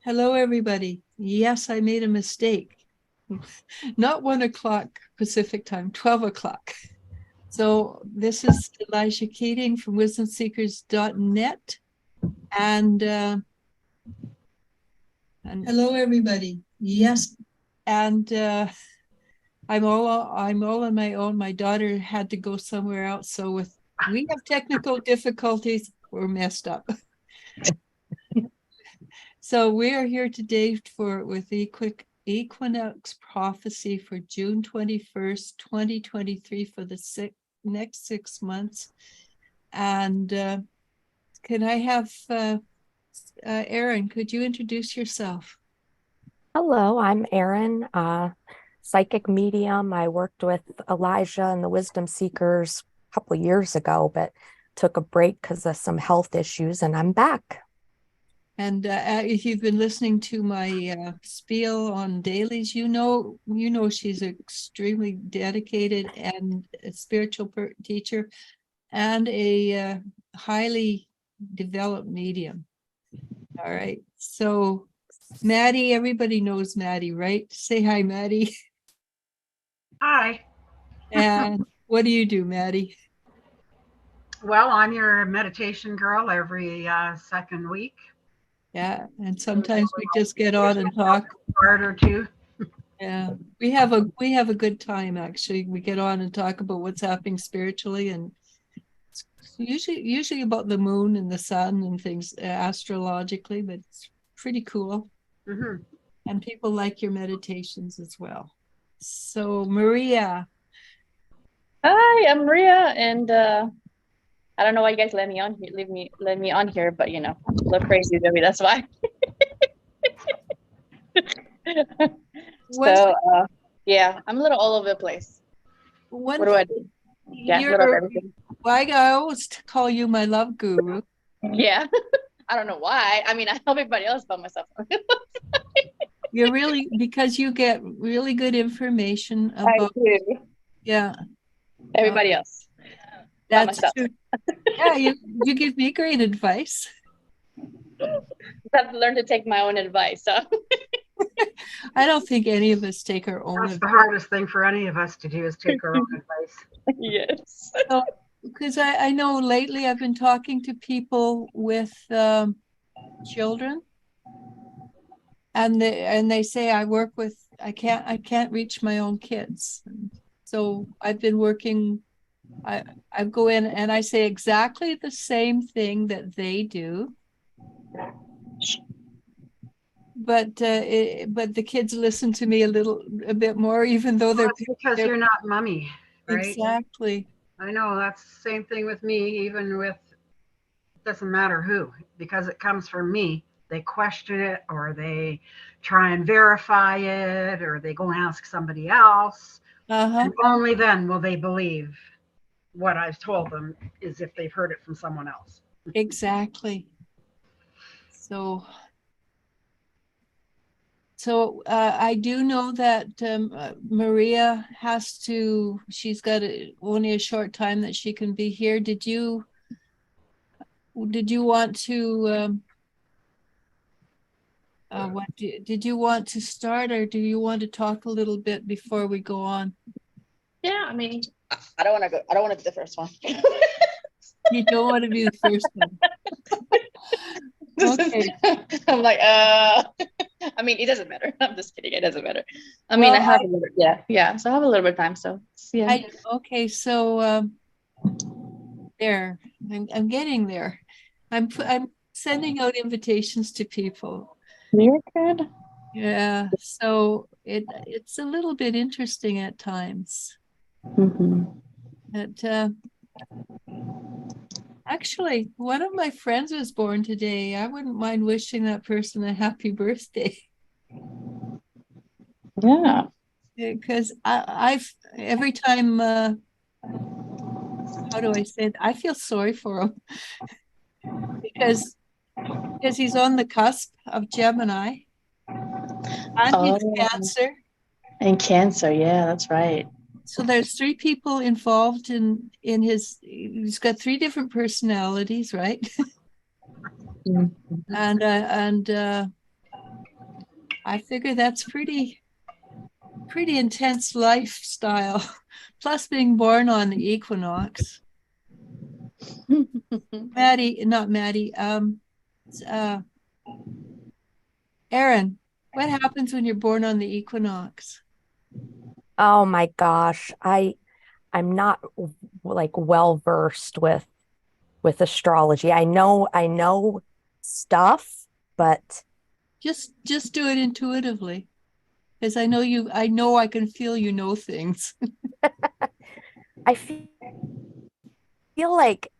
Hello, everybody. Yes, I made a mistake. Not 1 o'clock Pacific time, 12 o'clock. So this is Eliz-Sha from wisdomseekers.net. And hello, everybody. Yes. And I'm all on my own. My daughter had to go somewhere else. So we have technical difficulties. We're messed up. So we are here today with Equinox prophecy for June 21st, 2023 for the next 6 months. And can I have Erin, could you introduce yourself? Hello, I'm Erin, psychic medium. I worked with Eliz-Sha and the Wisdom Seekers a couple of years ago, but took a break because of some health issues, and I'm back. And if you've been listening to my spiel on dailies, you know she's extremely dedicated and a spiritual teacher and a highly developed medium. All right. So Maddie, everybody knows Maddie, right? Say hi, Maddie. Hi. And what do you do, Maddie? Well, I'm your meditation girl every second week. Yeah, and sometimes we just get on and talk. Part or two. Yeah, we have a good time actually. We get on and talk about what's happening spiritually, and it's usually about the moon and the sun and things astrologically, but it's pretty cool. Mm-hmm. And people like your meditations as well. So Maria. Hi, I'm Maria, and I don't know why you guys let me on here, let me on here, but a little crazy to me, that's why. So yeah, I'm a little all over the place. What do I do? Yeah, a little of everything. I always call you my love guru. Yeah. I don't know why. I mean, I help everybody else but myself. You're really, because you get really good information about, yeah, everybody else. That's true. Yeah, you give me great advice. I have to learn to take my own advice. So I don't think any of us take our own That's advice. The hardest thing for any of us to do is take our own advice. Yes. So, because I know lately I've been talking to people with children, and they say I can't reach my own kids. So I've been working. I go in and I say exactly the same thing that they do, but the kids listen to me a bit more, even though they're because you're not mummy, right? Exactly. I know that's the same thing with me. Even with, it doesn't matter who, because it comes from me. They question it, or they try and verify it, or they go and ask somebody else. And only then will they believe what I've told them, is if they've heard it from someone else. Exactly. So I do know that Maria she's got only a short time that she can be here. Did you want to did you want to start, or do you want to talk a little bit before we go on? Yeah, I mean, I don't want to go. I don't want to be the first one. You don't want to be the first one. Okay. I'm like, I mean, it doesn't matter. I'm just kidding. It doesn't matter. I mean, I have a little, yeah. So I have a little bit of time. So yeah. Okay, so there, I'm getting there. I'm sending out invitations to people. You're good. Yeah, so it's a little bit interesting at times. But actually, one of my friends was born today. I wouldn't mind wishing that person a happy birthday. Yeah. Because I've every time, how do I say it? I feel sorry for him because he's on the cusp of Gemini and he's Cancer. And Cancer, yeah, that's right. So there's three people involved in he's got three different personalities, right? And I figure that's pretty intense lifestyle. Plus being born on the equinox. Maddie, not Maddie, uh, Erin, what happens when you're born on the equinox? Oh my gosh. I'm not like well versed with astrology. I know stuff, but Just do it intuitively. Because I know I can feel you know things. I feel like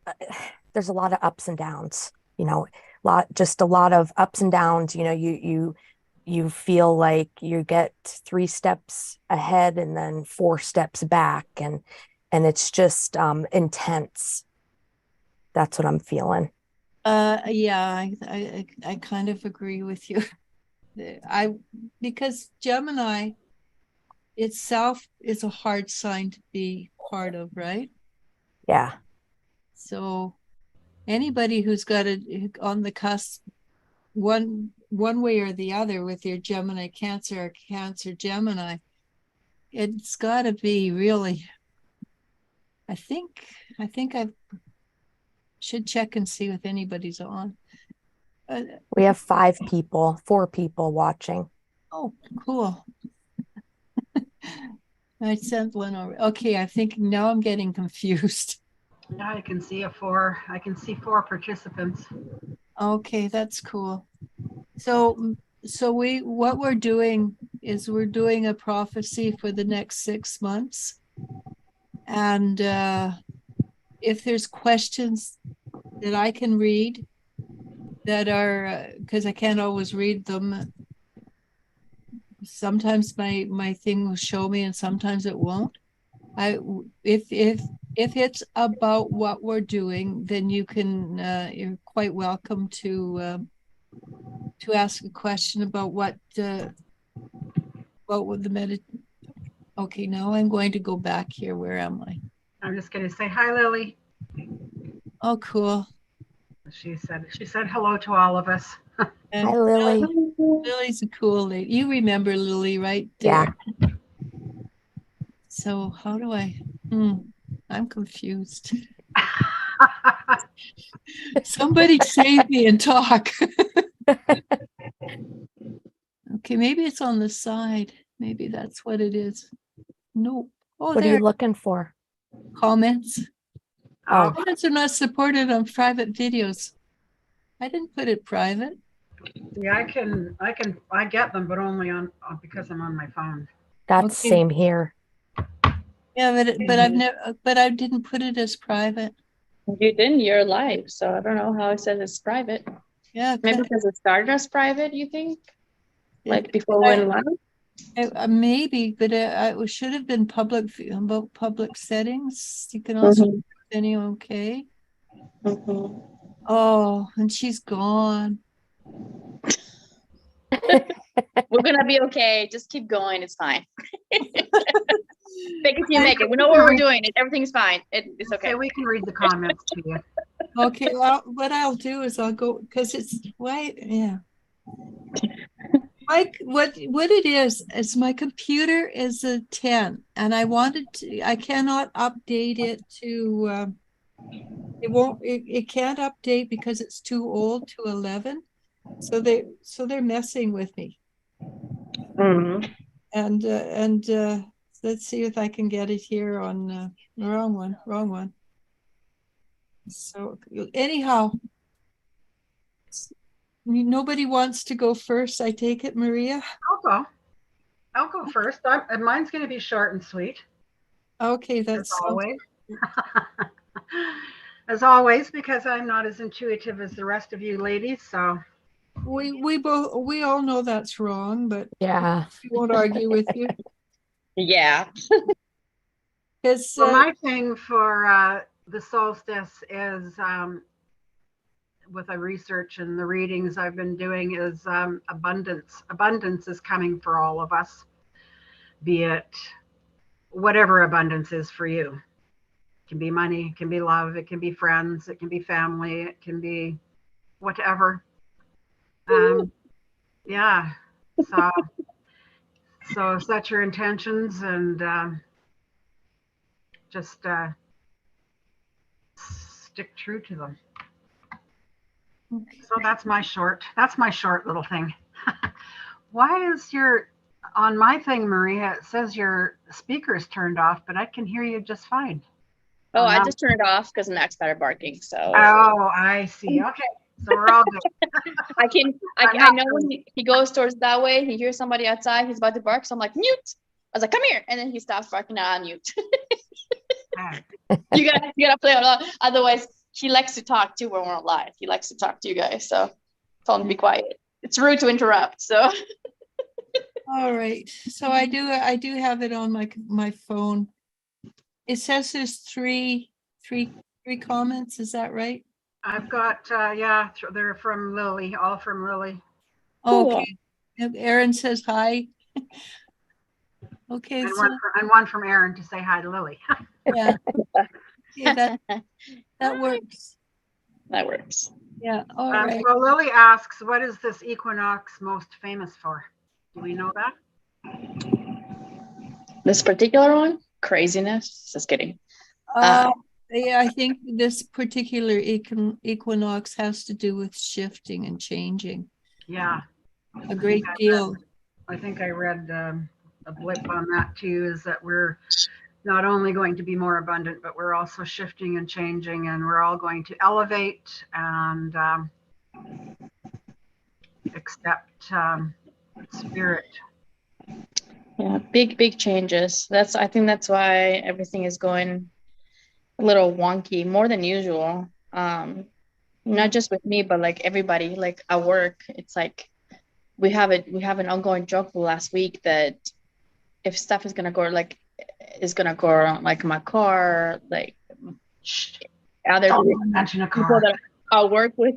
there's a lot of ups and downs, just a lot of ups and downs. You feel like you get 3 steps ahead and then 4 steps back, and it's just intense. That's what I'm feeling. Yeah, I kind of agree with you. I because Gemini itself is a hard sign to be part of, right? Yeah. So anybody who's got it on the cusp, one way or the other, with your Gemini Cancer or Cancer Gemini, it's got to be really. I think I should check and see if anybody's on. We have 5 people, 4 people watching. Oh, cool. I sent one over. Okay, I think now I'm getting confused. Yeah, I can see 4 participants. Okay, that's cool. So what we're doing is we're doing a prophecy for the next 6 months. And if there's questions that I can read that are, because I can't always read them. Sometimes my thing will show me and sometimes it won't. If it's about what we're doing, then you're quite welcome to ask a question about what would the okay, now I'm going to go back here. Where am I? I'm just going to say hi, Lily. Oh, cool. She said hello to all of us. Hi, Lily. Lily's a cool lady. You remember Lily, right? Yeah. So how do I'm confused. Somebody save me and talk. Okay, maybe it's on the side. Maybe that's what it is. No. Oh, What are there. you looking for? Comments. Oh. Comments are not supported on private videos. I didn't put it private. Yeah, I get them, but only on because I'm on my phone. That's Okay. same here. Yeah, but I didn't put it as private. You didn't, you're live, so I don't know how it says it's private. Yeah, Maybe because it started as private, you think? Like before we went live? Maybe, but it should have been about public settings. You can also put any okay. Oh, and she's gone. We're gonna be okay. Just keep going. It's fine. Make it till you make it. We know what we're doing. Everything's fine. It's okay. We can read the comments to you. Okay, well, what I'll do is I'll go because it's why, yeah. Like what it is my computer is a 10, and I cannot update it to. It can't update because it's too old to 11. So they're messing with me. And let's see if I can get it here on wrong one. So anyhow, nobody wants to go first. I take it, Maria. I'll go first. Mine's going to be short and sweet. Okay, that's always. As always, because I'm not as intuitive as the rest of you ladies. So we all know that's wrong, but yeah, we won't argue with you. Yeah. Because my thing for the solstice is with the research and the readings I've been doing is abundance. Abundance is coming for all of us, be it whatever abundance is for you. It can be money, it can be love, it can be friends, it can be family, it can be whatever. Yeah. So set your intentions and just stick true to them. So that's my short little thing. Why is on my thing, Maria, it says your speaker's turned off, but I can hear you just fine. Oh, I just turned it off because Max started barking. So. Oh, I see. Okay, so we're all good. I know when he goes towards that way, he hears somebody outside, he's about to bark, so I'm like, mute. I was like, come here, and then he stops barking. Now I mute. You gotta play it along. Otherwise, he likes to talk too when we're live. He likes to talk to you guys, so tell him to be quiet. It's rude to interrupt. So. All right. So I do have it on my phone. It says there's three comments. Is that right? I've got they're from Lily, all from Lily. Okay. Erin says hi. Okay. And one from Erin to say hi to Lily. Yeah. Okay, that works. That works. Yeah. All right. Well, Lily asks, what is this equinox most famous for? Do we know that? This particular one? Craziness? Just kidding. Yeah, I think this particular equinox has to do with shifting and changing. Yeah. A great deal. I think I read a blip on that too, is that we're not only going to be more abundant, but we're also shifting and changing, and we're all going to elevate and accept spirit. Yeah, big changes. I think that's why everything is going a little wonky, more than usual. Not just with me, but like everybody, like at work. It's like we have an ongoing joke last week that if stuff is gonna go like my car, like other people that I work with,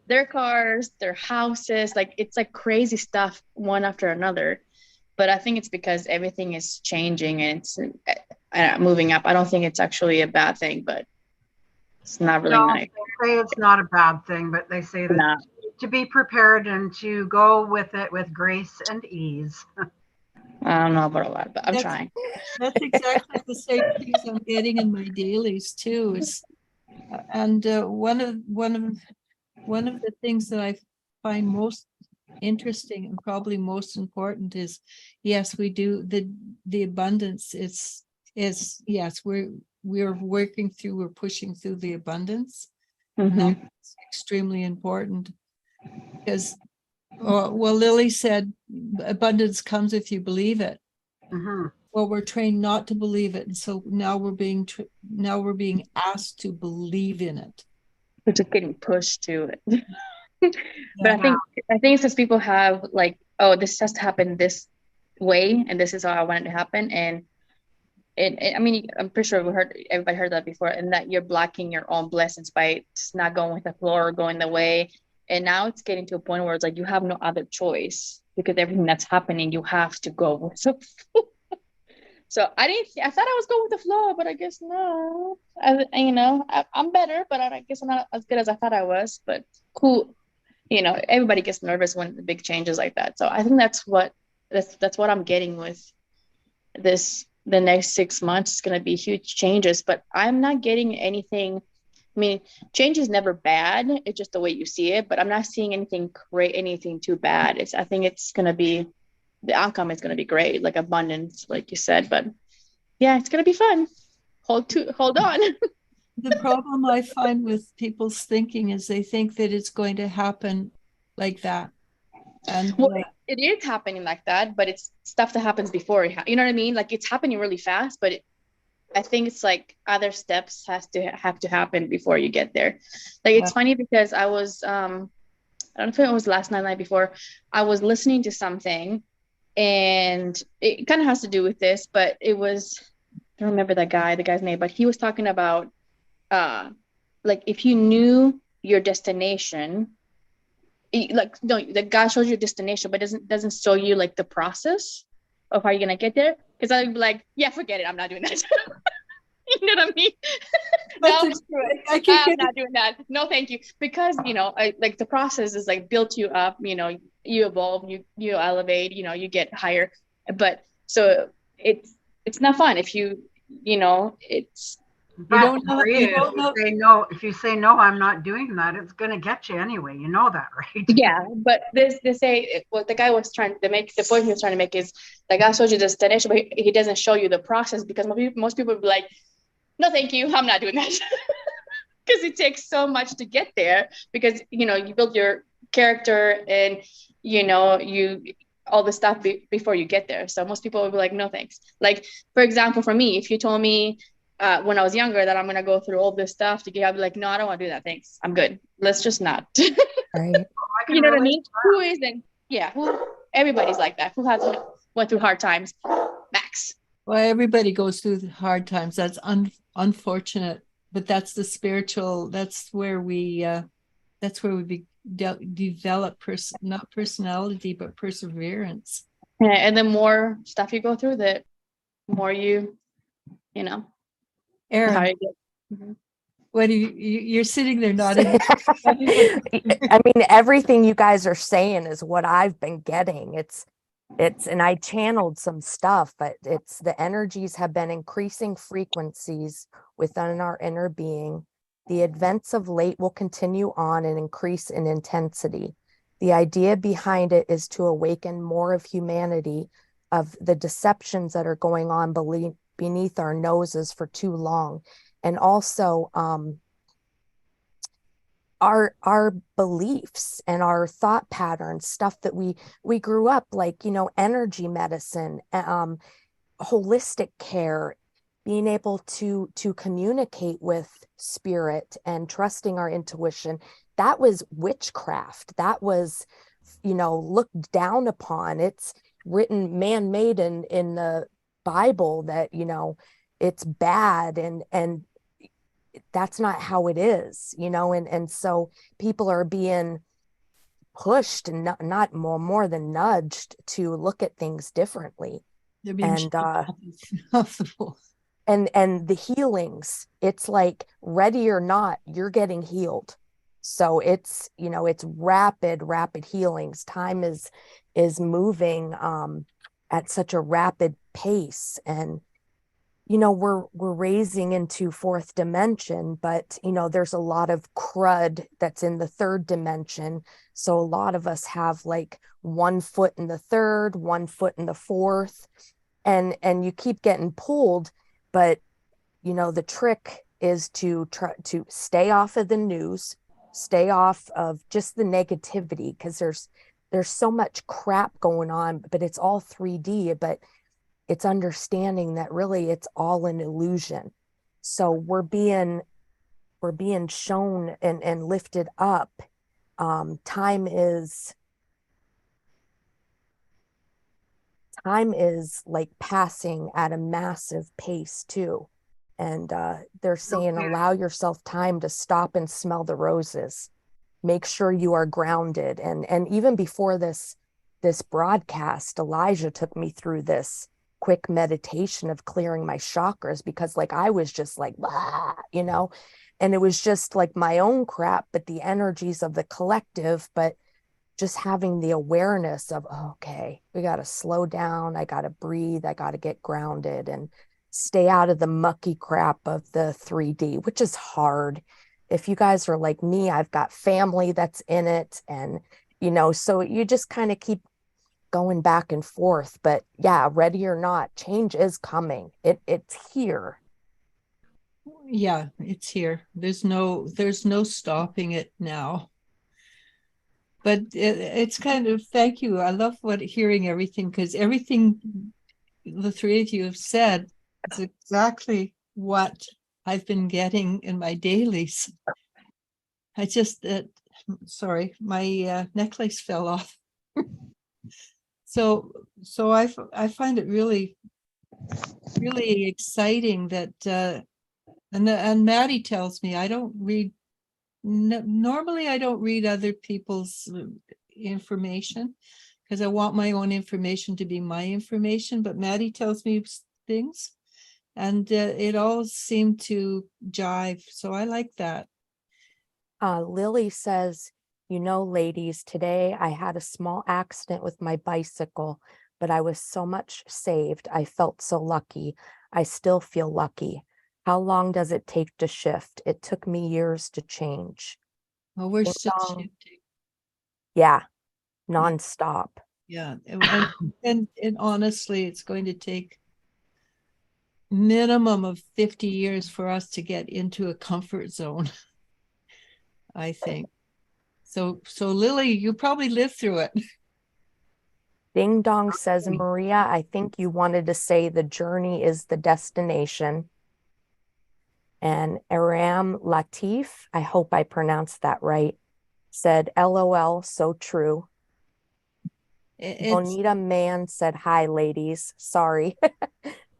their cars, their houses, like it's like crazy stuff one after another. But I think it's because everything is changing and it's moving up. I don't think it's actually a bad thing, but it's not really nice. They say it's not a bad thing, but they say that to be prepared and to go with it with grace and ease. I don't know about a lot, but I'm trying. That's exactly the same things I'm getting in my dailies too. And one of the things that I find most interesting and probably most important is, yes, we do the abundance is yes, we're working through, we're pushing through the abundance. Mm-hmm. That's extremely important because well, Lily said abundance comes if you believe it. Mm-hmm. Well, we're trained not to believe it, and so now we're being asked to believe in it. We're just getting pushed to it. But I think it's just people have like, oh, this has to happen this way, and this is how I want it to happen. And I mean, I'm pretty sure everybody heard that before, and that you're blocking your own blessings by just not going with the flow or going the way. And now it's getting to a point where it's like you have no other choice because everything that's happening, you have to go with the flow. So I thought I was going with the flow, but I guess no. I'm better, but I guess I'm not as good as I thought I was. But cool. Everybody gets nervous when the big changes like that. So I think that's what I'm getting with this. The next 6 months is going to be huge changes, but I'm not getting anything. I mean, change is never bad. It's just the way you see it, but I'm not seeing anything too bad. I think it's going to be, the outcome is going to be great, like abundance, like you said, but yeah, it's going to be fun. Hold on. The problem I find with people's thinking is they think that it's going to happen like that. And it is happening like that, but it's stuff that happens before you know what I mean? Like it's happening really fast, but I think it's like other steps have to happen before you get there. Like it's funny because I was I don't know if it was last night before, I was listening to something and it kind of has to do with this, but it was, I don't remember the guy's name, but he was talking about like if you knew your destination, the God shows you destination, but doesn't show you like the process of how you're gonna get there. Because I'd be like, yeah, forget it, I'm not doing that. You know what I mean? No, I'm not doing that. No, thank you. Because like the process is like built you up. you evolve, you elevate, you get higher. But so it's not fun if it's But don't know, for you you, don't know. if you say no, I'm not doing that, it's gonna get you anyway. You know that, right? yeah. But they say what the guy was trying to make, the point he was trying to make is like, I showed you the destination, but he doesn't show you the process, because most people would be like, no, thank you, I'm not doing that. Because it takes so much to get there, because you build your character and you all the stuff before you get there. So most people will be like, no thanks. Like, for example, for me, if you told me when I was younger that I'm going to go through all this stuff to get, I'd be like, no, I don't want to do that, thanks, I'm good, let's just not. Right. I can You know what I relate mean? to that. Who isn't? Yeah, everybody's like that, who hasn't went through hard times, Max? Well, everybody goes through the hard times. That's unfortunate, but that's the spiritual. That's where we develop not personality, but perseverance. And the more stuff you go through, the more you know how Erin, you get. Mhm. what do you're sitting there nodding? I mean, everything you guys are saying is what I've been getting. And I channeled some stuff, but it's the energies have been increasing frequencies within our inner being. The events of late will continue on and increase in intensity. The idea behind it is to awaken more of humanity of the deceptions that are going on beneath our noses for too long. And also, our beliefs and our thought patterns, stuff that we grew up like, energy medicine, holistic care, being able to communicate with spirit and trusting our intuition. That was witchcraft. That was, looked down upon. It's written man-made in the Bible that, it's bad, and that's not how it is, and so people are being pushed and not more than nudged to look at things differently. They're being And off the wall. and the healings, it's like, ready or not, you're getting healed. So it's it's rapid healings. Time is moving at such a rapid pace, and we're raising into fourth dimension, but there's a lot of crud that's in the third dimension. So a lot of us have like 1 foot in the third, 1 foot in the fourth, and you keep getting pulled. But the trick is to try to stay off of the news, stay off of just the negativity, because there's so much crap going on, but it's all 3D. But it's understanding that really it's all an illusion. So we're being shown and lifted up. Time is like passing at a massive pace too. And they're saying, Okay. allow yourself time to stop and smell the roses. Make sure you are grounded. And even before this broadcast, Eliz-Sha took me through this quick meditation of clearing my chakras, because like I was just like, blah, and it was just like my own crap, but the energies of the collective. But just having the awareness of, okay, we got to slow down, I got to breathe, I got to get grounded and stay out of the mucky crap of the 3D, which is hard. If you guys are like me, I've got family that's in it, and so you just kind of keep going back and forth. But yeah, ready or not, change is coming. It's here. Yeah, it's here. There's no stopping it now. But it's kind of, thank you. I love hearing everything, because everything the three of you have said is exactly what I've been getting in my dailies. I just, sorry, my necklace fell off. So I find it really, really exciting that, and Maddie tells me I don't read, normally I don't read other people's information, because I want my own information to be my information, but Maddie tells me things, and it all seemed to jive. So I like that. Lily says, You know, ladies, today I had a small accident with my bicycle, but I was so much saved. I felt so lucky. I still feel lucky. How long does it take to shift? It took me years to change. Well, we're Ding still dong. shifting. Yeah, nonstop. Yeah. And honestly, it's going to take minimum of 50 years for us to get into a comfort zone, I think. So Lily, you probably lived through it. Ding dong, says Maria. I think you wanted to say the journey is the destination. And Aram Latif, I hope I pronounced that right, said, LOL, so true. It's Bonita Man said, hi, ladies. Sorry.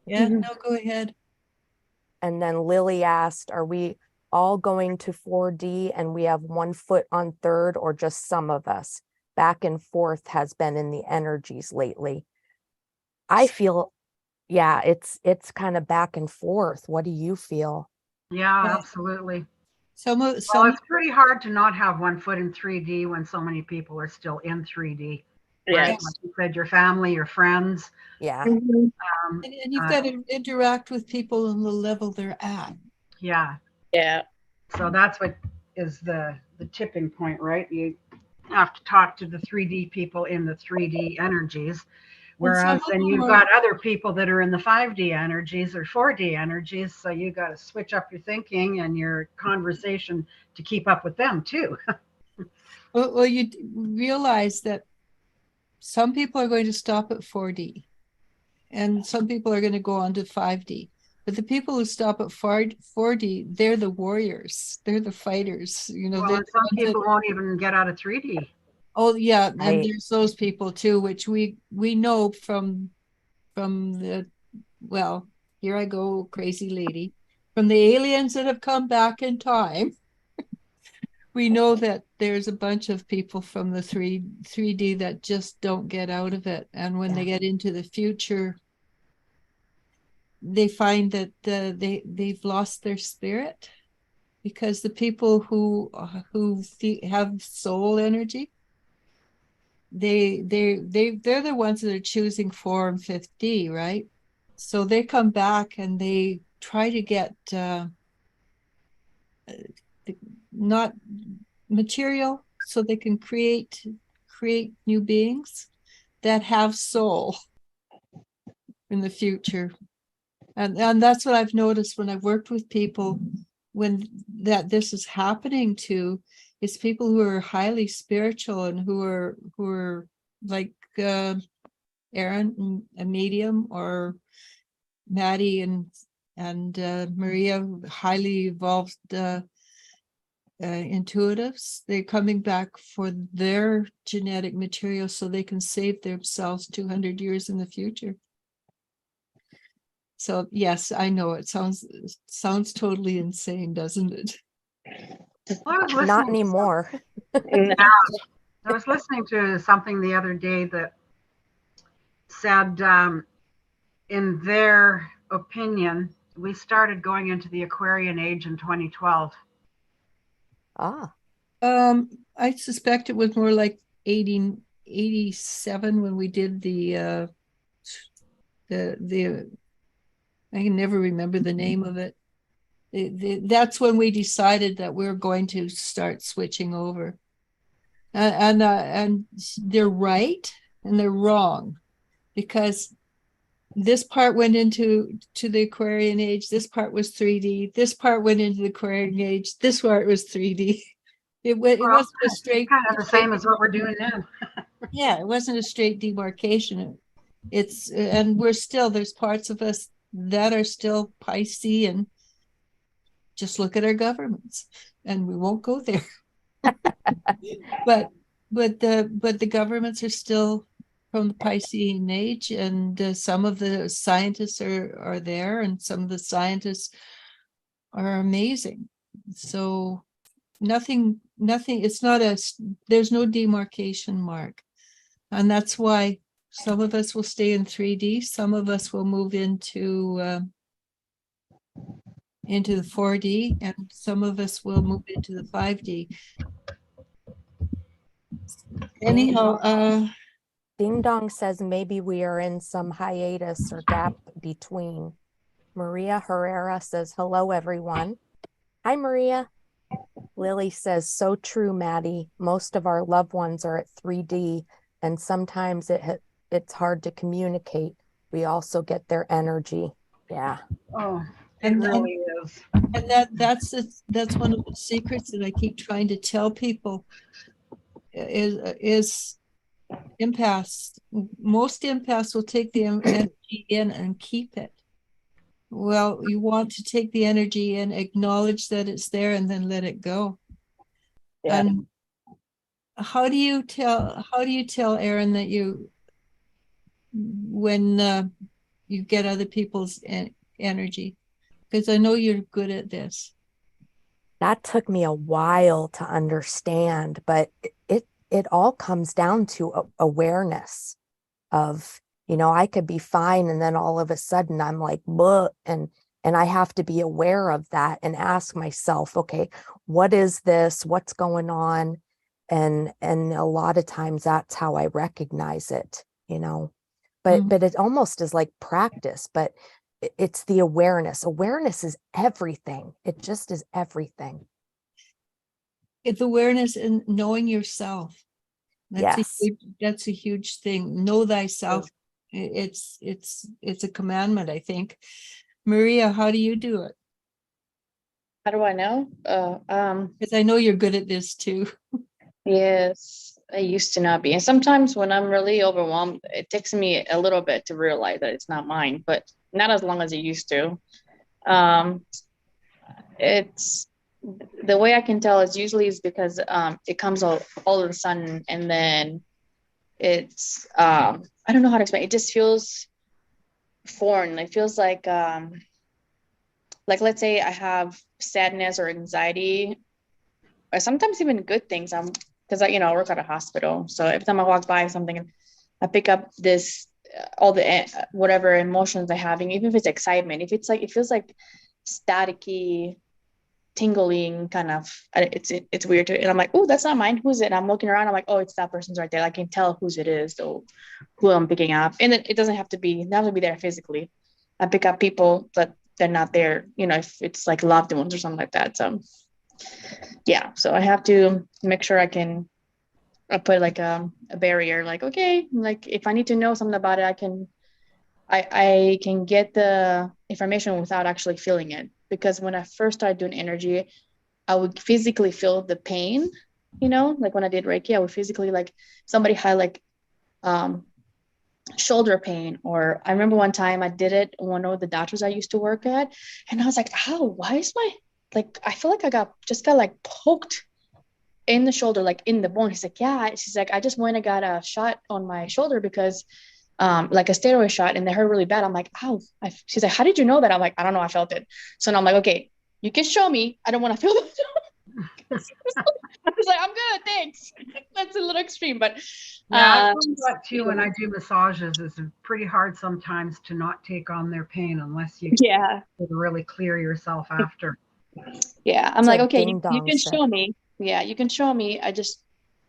yeah, no, go ahead. And then Lily asked, are we all going to 4D and we have 1 foot on third, or just some of us? Back and forth has been in the energies lately. I feel, yeah, it's kind of back and forth. What do you feel? Yeah, Yeah. absolutely. Some Well, it's pretty hard to not have 1 foot in 3D when so many people are still in 3D. Right? Yes. Like you said, your family, your friends. Yeah. Mhm. and you've got to interact with people on the level they're at. Yeah. Yeah. So that's what is the tipping point, right? You have to talk to the 3D people in the 3D energies. Whereas then you've got other people that are in the 5D energies or 4D energies. So you got to switch up your thinking and your conversation to keep up with them too. Well, you realize that some people are going to stop at 4D and some people are going to go on to 5D. But the people who stop at 4D, they're the warriors. They're the fighters. You know, Well, some people won't even get out of 3D. Oh yeah, and Right. there's those people too, which we know from the, well, here I go, crazy lady, from the aliens that have come back in time. We know that there's a bunch of people from the 3D that just don't get out of it, and when they get into the future, they find that they've lost their spirit, because the people who have soul energy, they're the ones that are choosing 4 and 5D, right? So they come back and they try to get not material, so they can create new beings that have soul in the future. And that's what I've noticed when I've worked with people, when that this is happening to, is people who are highly spiritual and who are like Erin, a medium, or Maddie and Maria, highly evolved intuitives. They're coming back for their genetic material so they can save themselves 200 years in the future. So yes, I know it sounds totally insane, doesn't it? Well, Not anymore. I was listening to something the other day that said, in their opinion, we started going into the Aquarian age in 2012. I suspect it was more like 87 when we did the I can never remember the name of it. That's when we decided that we're going to start switching over. And they're right and they're wrong, because this part went into the Aquarian age. This part was 3D. This part went into the Aquarian age. This part was 3D. It wasn't a straight, kind of the same as what we're doing now. yeah, it wasn't a straight demarcation. And we're still, there's parts of us that are still Piscean. Just look at our governments, and we won't go there. but the governments are still from the Piscean age, and some of the scientists are there, and some of the scientists are amazing. So nothing, it's not there's no demarcation mark. And that's why some of us will stay in 3D, some of us will move into the 4D, and some of us will move into the 5D. Anyhow, Ding Dong says maybe we are in some hiatus or gap between. Maria Herrera says, hello, everyone. Hi, Maria. Lily says, so true, Maddie. Most of our loved ones are at 3D, and sometimes it's hard to communicate. We also get their energy. Yeah. Oh, it And- really is. and that's one of the secrets that I keep trying to tell people is empaths. Most empaths will take the energy in and keep it. Well, you want to take the energy in, acknowledge that it's there, and then let it go. Yeah. And how do you tell Erin that when you get other people's energy? Because I know you're good at this. That took me a while to understand, but it all comes down to awareness of, I could be fine and then all of a sudden I'm like, bleh, and I have to be aware of that and ask myself, okay, what is this? What's going on? And a lot of times that's how I recognize it, but it almost is like practice, but it's the awareness. Awareness is everything. It just is everything. It's awareness and knowing yourself. That's a huge thing. Know thyself. It's a commandment, I think. Maria, how do you do it? How do I know? Because I know you're good at this too. Yes, I used to not be. And sometimes when I'm really overwhelmed, it takes me a little bit to realize that it's not mine, but not as long as it used to. It's the way I can tell is usually is because it comes all of a sudden, and then it's I don't know how to explain. It just feels foreign. It feels like let's say I have sadness or anxiety, or sometimes even good things. Because I work at a hospital, so every time I walk by something, I pick up this all the whatever emotions I'm having, even if it's excitement, if it's like it feels like staticky, tingling kind of. It's weird and I'm like, oh, that's not mine. Who's it? And I'm looking around. I'm like, oh, it's that person's right there. I can tell whose it is, so who I'm picking up. And it doesn't have to be there physically. I pick up people, but they're not there. If it's like loved ones or something like that. So yeah, so I have to make sure I put like a barrier. Like, okay, like if I need to know something about it, I can get the information without actually feeling it. Because when I first started doing energy, I would physically feel the pain, like when I did Reiki, I would physically, like somebody had like shoulder pain. Or I remember one time I did it, one of the doctors I used to work at, and I was like, oh, why is I feel like I got like poked in the shoulder, like in the bone. He's like, yeah. She's like, I just went and got a shot on my shoulder because like a steroid shot, and they hurt really bad. I'm like, ow. She's like, how did you know that? I'm like, I don't know, I felt it. So now I'm like, okay, you can show me. I don't want to feel it. I was like, I'm good, thanks. That's a little extreme, but yeah, I find that too when I do massages. It's pretty hard sometimes to not take on their pain unless you really clear yourself after. Yeah, I'm like, okay, you can show me. Yeah, you can show me. I just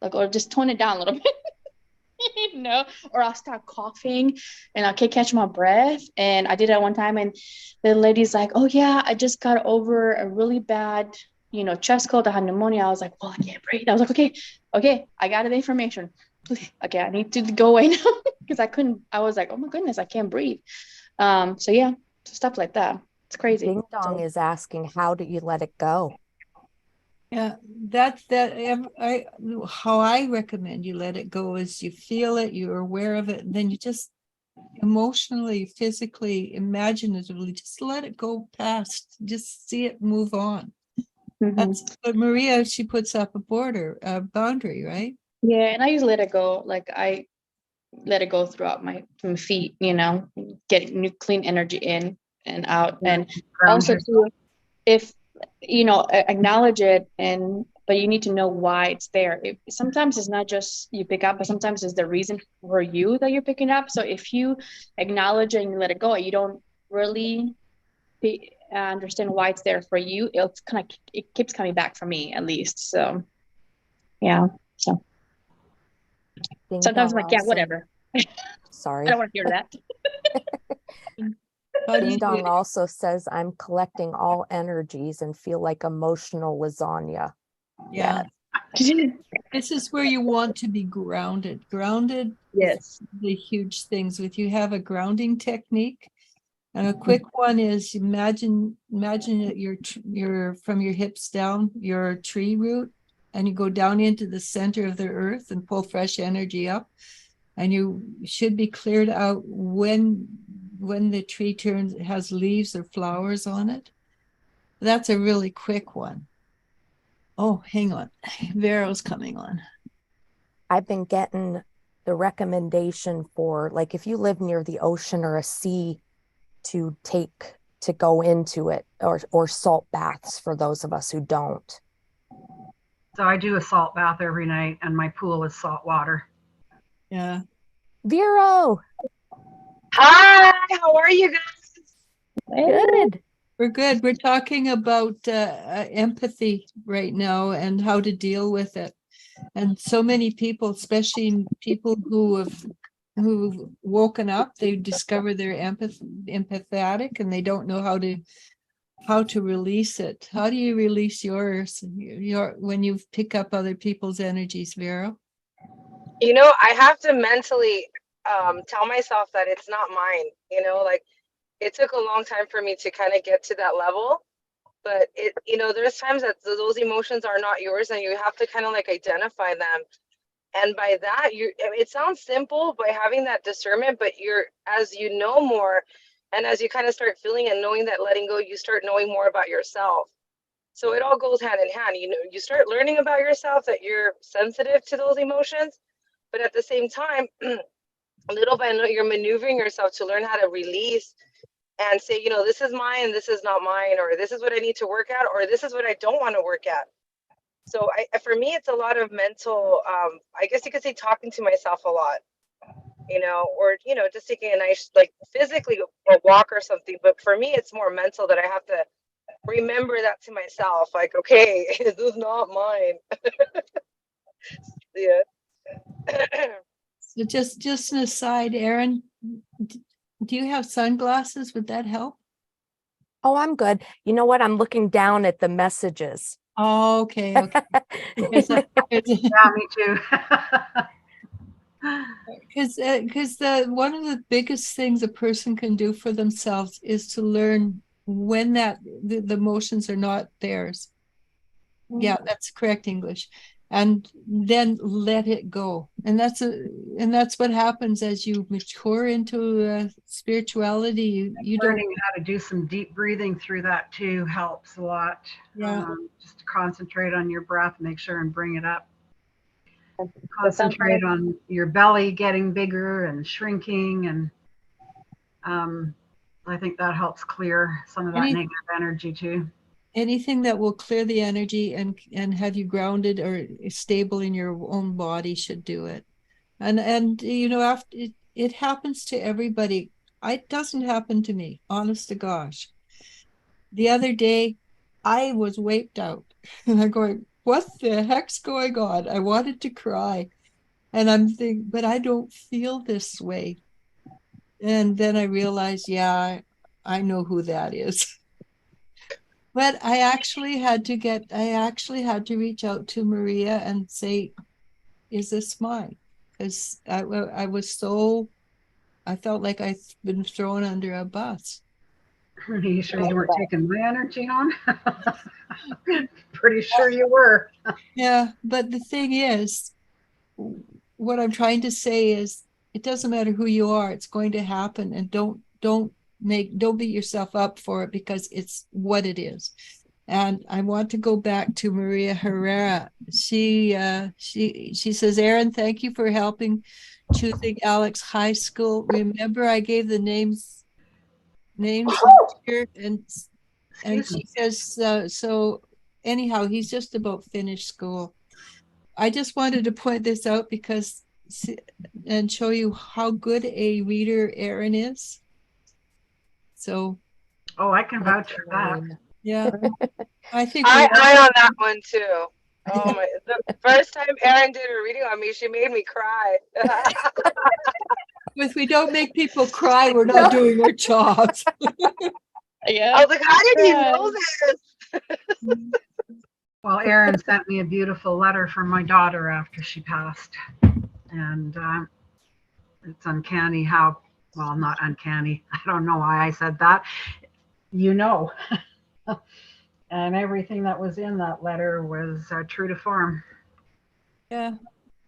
or just tone it down a little bit. Or I'll start coughing and I can't catch my breath. And I did that one time, and the lady's like, oh yeah, I just got over a really bad, chest cold. I had pneumonia. I was like, well, I can't breathe. I was like, okay, I got the information. Okay, I need to go away now because I was like, oh my goodness, I can't breathe. So yeah, stuff like that. It's crazy. Ding Dong is asking, how do you let it go? Yeah, how I recommend you let it go is you feel it, you're aware of it, and then you just emotionally, physically, imaginatively, just let it go past, just see it move on. That's what Maria, she puts up a boundary, right? Yeah, and I usually let it go. Like I let it go throughout my feet, getting new clean energy in and out. And also too, if acknowledge it, but you need to know why it's there. Sometimes it's not just you pick up, but sometimes it's the reason for you that you're picking up. So if you acknowledge it and you let it go, you don't really understand why it's there for you. It keeps coming back for me, at least. So yeah. So Ding Sometimes Dong I'm like, yeah, also, whatever. I sorry. don't want to hear that. How do Ding you Dong do? also says, I'm collecting all energies and feel like emotional lasagna. Yeah, Yeah. this is where you want to be grounded. Grounded is Yes. the huge things with you have a grounding technique. And a quick one is imagine that you're from your hips down, your tree root, and you go down into the center of the earth and pull fresh energy up. And you should be cleared out when the tree has leaves or flowers on it. That's a really quick one. Oh, hang on. Vero's coming on. I've been getting the recommendation for, like, if you live near the ocean or a sea, to go into it, or salt baths for those of us who don't. So I do a salt bath every night, and my pool is salt water. Yeah. Vero, Hi, how are you guys? good. We're good. We're talking about empathy right now and how to deal with it. And so many people, especially people who've woken up, they discover they're empathetic and they don't know how to release it. How do you release yours when you pick up other people's energies, Vera? You know, I have to mentally tell myself that it's not mine. Like it took a long time for me to kind of get to that level. But there's times that those emotions are not yours, and you have to kind of like identify them. And by that, it sounds simple by having that discernment, but as you know more, and as you kind of start feeling and knowing that letting go, you start knowing more about yourself. So it all goes hand in hand. You start learning about yourself, that you're sensitive to those emotions, but at the same time, little by little, you're maneuvering yourself to learn how to release and say, this is mine, this is not mine, or this is what I need to work at, or this is what I don't want to work at. So for me, it's a lot of mental, I guess you could say, talking to myself a lot, or, just taking a nice, like physically a walk or something. But for me, it's more mental, that I have to remember that to myself. Like, okay, this is not mine. Yeah. So just an aside, Erin, do you have sunglasses? Would that help? Oh, I'm good. You know what? I'm looking down at the messages. Oh, okay. Because Yeah, me too. because one of the biggest things a person can do for themselves is to learn when the emotions are not theirs. Yeah, that's correct English. And then let it go. And that's what happens as you mature into spirituality. You don't. Learning how to do some deep breathing through that too helps a lot. Yeah. Just to concentrate on your breath, make sure and bring it up. But Concentrate sometimes, on your belly getting bigger and shrinking, and I think that helps clear some of that negative energy too. Anything that will clear the energy and have you grounded or stable in your own body should do it. And after it happens to everybody. It doesn't happen to me, honest to gosh. The other day I was wiped out and I'm going, what the heck's going on? I wanted to cry. And I'm thinking, but I don't feel this way. And then I realized, yeah, I know who that is. But I actually had to reach out to Maria and say, is this mine? Because I felt like I'd been thrown under a bus. Are you sure you weren't taking my energy on? Pretty sure you were. Yeah, but the thing is, what I'm trying to say is it doesn't matter who you are, it's going to happen, and don't beat yourself up for it, because it's what it is. And I want to go back to Maria Herrera. She says, Erin, thank you for helping choosing Alex High School. Remember, I gave the names here, and she says, so anyhow, he's just about finished school. I just wanted to point this out and show you how good a reader Erin is. So. Oh, I can vouch for that. Yeah. I think I on that one too. Oh my, the first time Erin did a reading on me, she made me cry. If we don't make people cry, we're not doing our jobs. Yeah. I was like, how did you Yeah. know this? Well, Erin sent me a beautiful letter from my daughter after she passed. And it's uncanny how, well, not uncanny. I don't know why I said that. You know. And everything that was in that letter was true to form. Yeah,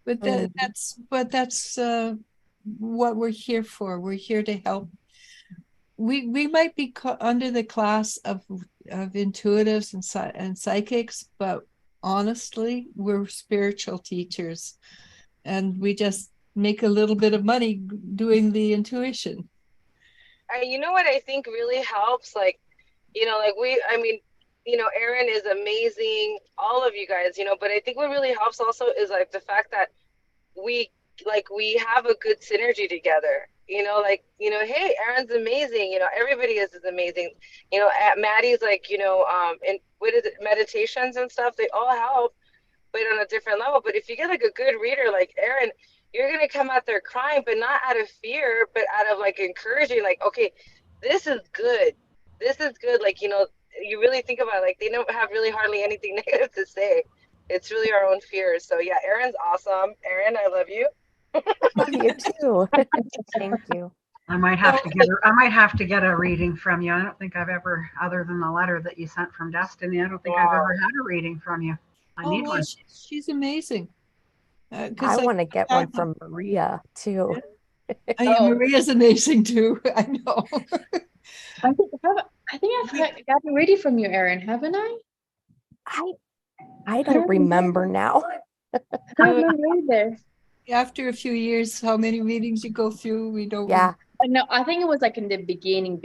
but that's what we're here for. We're here to help. We might be under the class of intuitives and psychics, but honestly, we're spiritual teachers, and we just make a little bit of money doing the intuition. And you know what I think really helps? Like, like I mean, Erin is amazing, all of you guys, but I think what really helps also is like the fact that we we have a good synergy together. Hey, Erin's amazing. Everybody is amazing. At Maddie's and what is it, meditations and stuff, they all help, but on a different level. But if you get like a good reader like Erin, you're gonna come out there crying, but not out of fear, but out of like encouraging, like, okay, this is good. This is good. Like, you really think about it, like they don't have really hardly anything negative to say. It's really our own fears. So yeah, Erin's awesome. Erin, I love you. Love you too. Thank you. I might have to get a reading from you. I don't think I've ever, other than the letter that you sent from Destiny, I don't think I've ever had a reading from you. I need one. She's amazing. I want to get one from Maria too. Maria's amazing too. I know. I think I've gotten ready from you, Erin, haven't I? I don't remember now. I don't remember either. After a few years, how many readings you go through, we don't. Yeah. No, I think it was like in the beginning,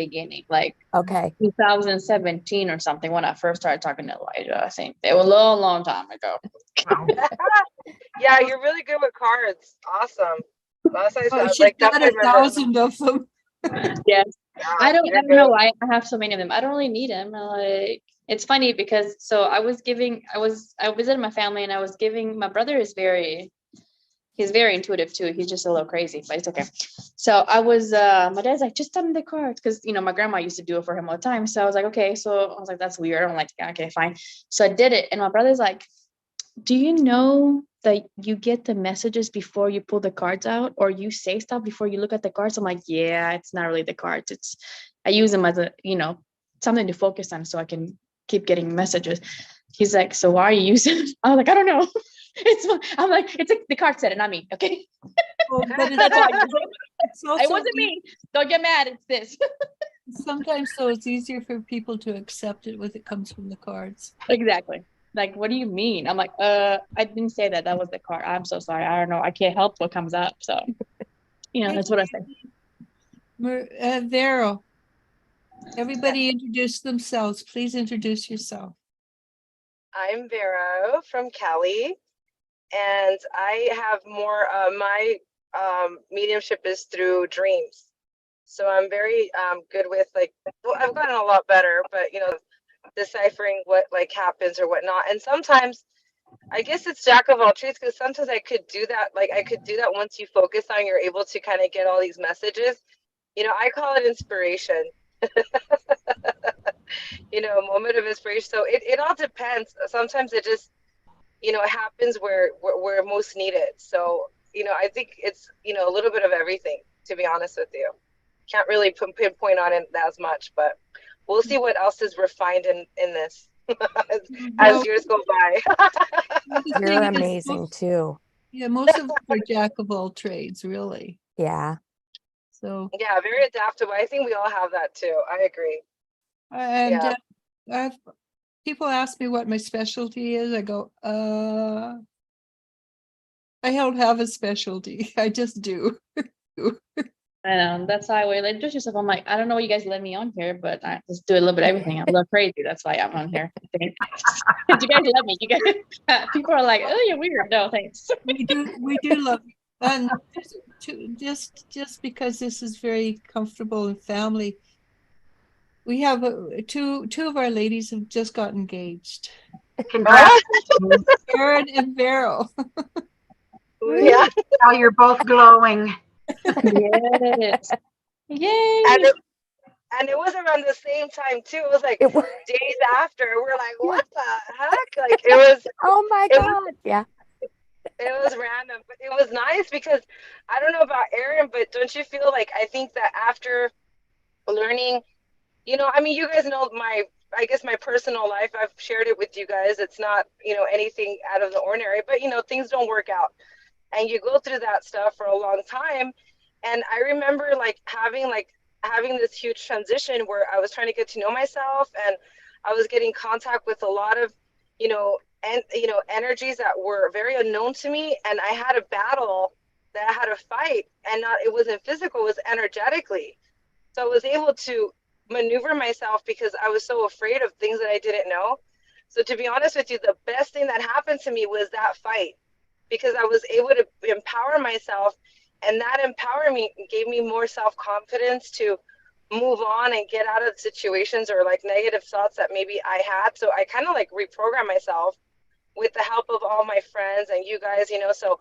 like Okay. 2017 or something when I first started talking to Elijah. I think it was a long time ago. Wow. Yeah, you're really good with cards. Awesome. Last I saw, She's like got 1,000 of them. Yes. Yeah, I don't you're know good. why I have so many of them. I don't really need them. Like, it's funny because I visited my family and I was giving, my brother is he's very intuitive too. He's just a little crazy, but it's okay. So I was, my dad's like, just tell me the cards. Cause my grandma used to do it for him all the time. So I was like, okay. So I was like, that's weird. I'm like, okay, fine. So I did it. And my brother's like, do you know that you get the messages before you pull the cards out, or you say stuff before you look at the cards? I'm like, yeah, it's not really the cards. I use them as a, something to focus on so I can keep getting messages. He's like, so why are you using it? I was like, I don't know. I'm like, it's like the card said it, not me. Okay. Well, but That's why also it wasn't me. Don't get mad. It's this. Sometimes though it's easier for people to accept it when it comes from the cards. Exactly. Like, what do you mean? I'm like, I didn't say that. That was the card. I'm so sorry. I don't know. I can't help what comes up. So, that's what I say. Vero, everybody introduce themselves. Please introduce yourself. I'm Vero from Cali, and I have more, my mediumship is through dreams. So I'm very good with I've gotten a lot better, but deciphering what happens or whatnot. And sometimes I guess it's jack of all trades, because sometimes I could do that. I could do that once you focus on, you're able to kind of get all these messages. I call it inspiration. A moment of inspiration. So it all depends. Sometimes it just, it happens where most needed. So, I think it's, a little bit of everything, to be honest with you. Can't really pinpoint on it as much, but we'll see what else is refined in this as years go by. You're amazing too. Yeah, most of them are jack of all trades, really. Yeah. So yeah, very adaptable. I think we all have that too. I agree. And people ask me what my specialty is. I go, I don't have a specialty. I just do. I know. That's how I would introduce yourself. I'm like, I don't know what you guys let me on here, but I just do a little bit of everything. I'm a little crazy. That's why I'm on here. You guys love me. You guys, people are like, oh, you're weird. No, thanks. We do love you. And just because this is very comfortable and family, we have two of our ladies have just got engaged. Congrats. Erin and Vero. Yeah. Now you're both glowing. Yes. Yay. And it was around the same time too. It was like It was, days after. We're like, yeah. what the heck? Like it was Oh my it was God. Yeah. it was random, but it was nice because I don't know about Erin, but don't you feel like I think that after learning, I mean, you guys know I guess my personal life, I've shared it with you guys. It's not, anything out of the ordinary, but things don't work out and you go through that stuff for a long time. And I remember having this huge transition where I was trying to get to know myself and I was getting contact with a lot of, energies that were very unknown to me. And I had a battle that I had to fight, and not, it wasn't physical, it was energetically. So I was able to maneuver myself because I was so afraid of things that I didn't know. So to be honest with you, the best thing that happened to me was that fight, because I was able to empower myself, and that empowerment gave me more self-confidence to move on and get out of situations or like negative thoughts that maybe I had. So I kind of like reprogrammed myself with the help of all my friends and you guys, so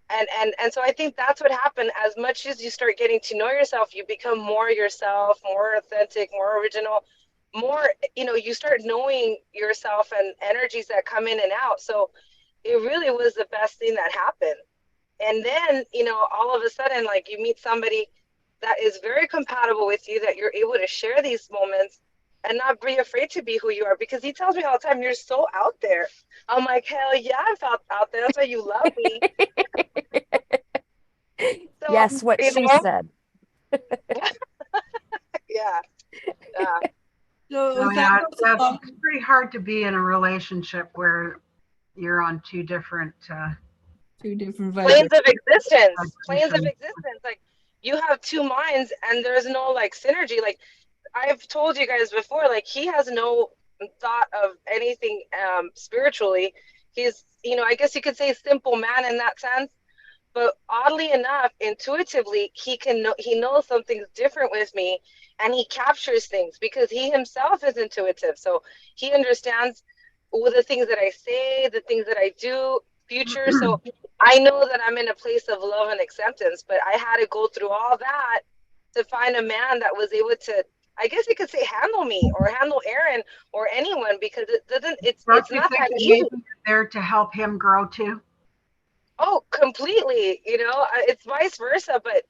and so I think that's what happened. As much as you start getting to know yourself, you become more yourself, more authentic, more original, more, you start knowing yourself and energies that come in and out. So it really was the best thing that happened. And then, all of a sudden, like you meet somebody that is very compatible with you, that you're able to share these moments and not be afraid to be who you are. Because he tells me all the time, you're so out there. I'm like, hell yeah, I'm out there. That's why you love me. So, Yes, what she said. Yeah. Yeah. So Oh, that yeah, goes along- it's pretty hard to be in a relationship where you're on two different two different Planes vibrations. of existence. Planes of existence. Like you have two minds and there's no like synergy. Like I've told you guys before, like he has no thought of anything spiritually. He's, I guess you could say simple man in that sense. But oddly enough, intuitively, he knows something's different with me, and he captures things because he himself is intuitive. So he understands all the things that I say, the things that I do, future. So I know that I'm in a place of love and acceptance, but I had to go through all that to find a man that was able to, I guess you could say, handle me or handle Erin or anyone, because it's Don't not you think that that easy. maybe you're there to help him grow too? Oh, completely. It's vice versa, but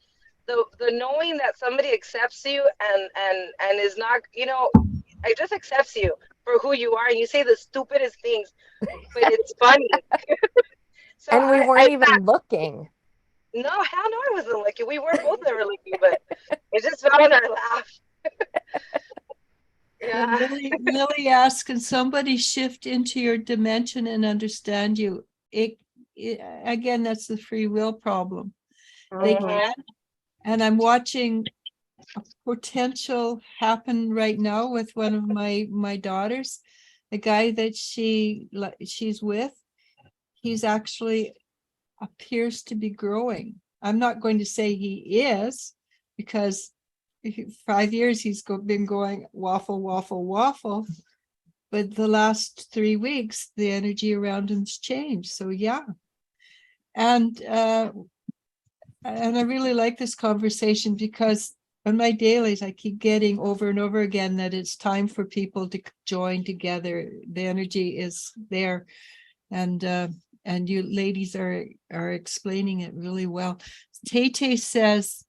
the knowing that somebody accepts you and is not, it just accepts you for who you are, and you say the stupidest things, but it's funny. So And we weren't even looking. no, hell no, I wasn't looking. We were both never looking, but it just fell in our lap. And Yeah. Lily asks, can somebody shift into your dimension and understand you? Again, that's the free will problem. They can. And I'm watching a potential happen right now with one of my daughters. The guy that she's with, he's actually appears to be growing. I'm not going to say he is, because 5 years he's been going waffle, waffle, waffle. But the last 3 weeks, the energy around him's changed. So yeah. And I really like this conversation, because on my dailies, I keep getting over and over again that it's time for people to join together. The energy is there. And you ladies are explaining it really well. Tay says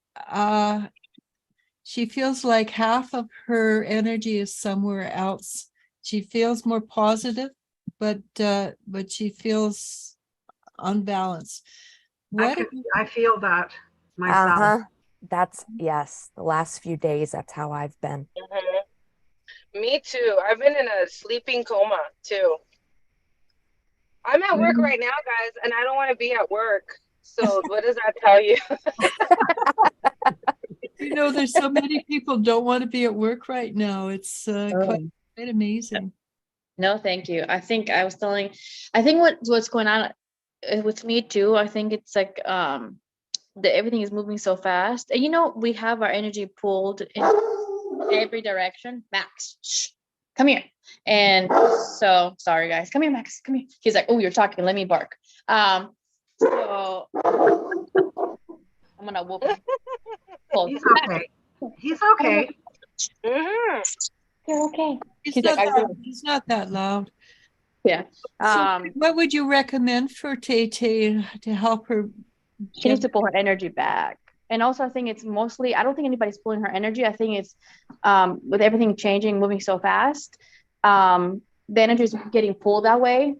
she feels like half of her energy is somewhere else. She feels more positive, but she feels unbalanced. I feel that myself. That's, yes, the last few days, that's how I've been. Me too. I've been in a sleeping coma too. I'm at work right now, guys, and I don't want to be at work. So what does that tell you? There's so many people don't want to be at work right now. It's quite amazing. No, thank you. I think what's going on with me too, I think it's like everything is moving so fast, and we have our energy pulled in every direction. Max, shh, come here. And so, sorry guys, come here, Max, come here. He's like, oh, you're talking, let me bark. So I'm gonna whoop him. He's okay. He's okay. Mhm. You're okay. He's He's not like, that, he's not that loud. yeah. So what would you recommend for Tay to help her? She needs to pull her energy back. And also I think it's mostly, I don't think anybody's pulling her energy. I think it's with everything changing, moving so fast, the energy is getting pulled that way.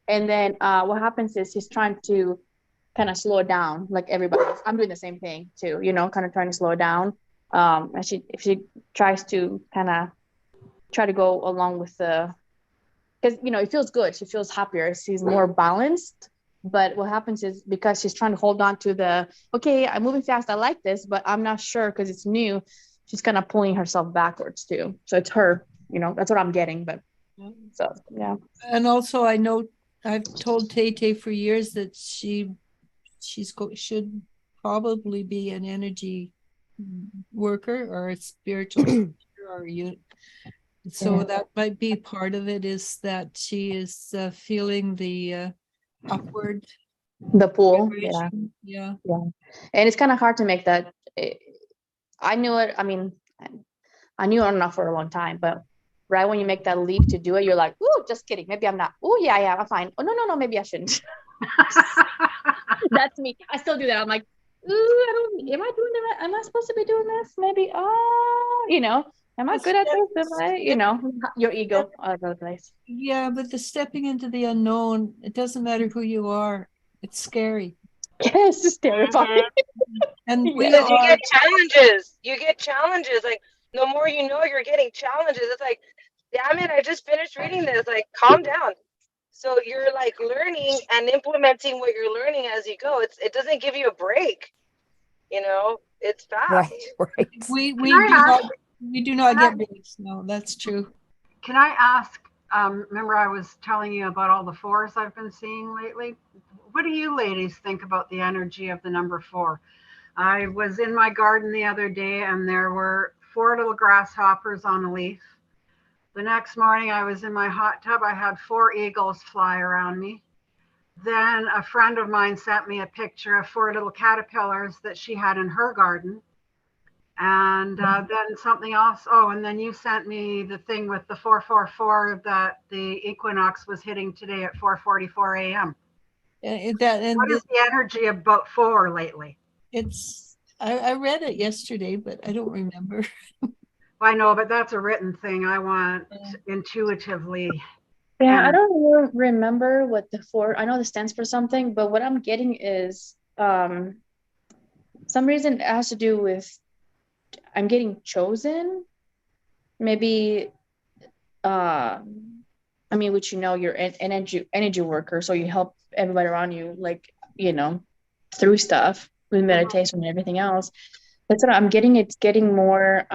And then what happens is he's trying to kind of slow it down, like everybody else. I'm doing the same thing too, you know, kind of trying to slow it down. And if she tries to kind of try to go along with because you know, it feels good. She feels happier. She's more balanced. But what happens is because she's trying to hold on to okay, I'm moving fast. I like this, but I'm not sure because it's new. She's kind of pulling herself backwards too. So it's her, you know, that's what I'm getting. But so, yeah. And also I know I've told Tay for years that should probably be an energy worker or a spiritual teacher or you. So that might be part of it, is that she is feeling the upward The pull. vibration. Yeah. And it's kind of hard to make that. I knew it. I mean, I knew on and off for a long time, but right when you make that leap to do it, you're like, "Ooh, just kidding. Maybe I'm not. Oh, yeah, I'm fine. Oh, no, maybe I shouldn't." That's me. I still do that. I'm like, "Ooh, am I doing the right? Am I supposed to be doing this? Maybe, you know, am I good at this? Am I, you know, your ego all over the place." Yeah, but the stepping into the unknown, it doesn't matter who you are. It's scary. Yes, it's terrifying. And we Because you are, get challenges. You get challenges. Like the more you know, you're getting challenges. It's like, damn it, I just finished reading this. Like, calm down. So you're like learning and implementing what you're learning as you go. It doesn't give you a break. You know, it's fast. Right. we do Can not I- get breaks. No, that's true. Can I ask? Remember, I was telling you about all the 4s I've been seeing lately. What do you ladies think about the energy of the number 4? I was in my garden the other day and there were 4 little grasshoppers on a leaf. The next morning I was in my hot tub. I had 4 eagles fly around me. Then a friend of mine sent me a picture of 4 little caterpillars that she had in her garden. And then something else. Oh, and then you sent me the thing with the 444 that the equinox was hitting today at 4:44 a.m. What is the energy about 4 lately? I read it yesterday, but I don't remember. I know, but that's a written thing. I want intuitively. Yeah, I don't remember what the 4. I know this stands for something, but what I'm getting is some reason it has to do with I'm getting chosen. Maybe I mean, which you know, you're an energy worker, so you help everybody around you, like, you know, through stuff with meditation and everything else. That's what I'm getting. It's getting more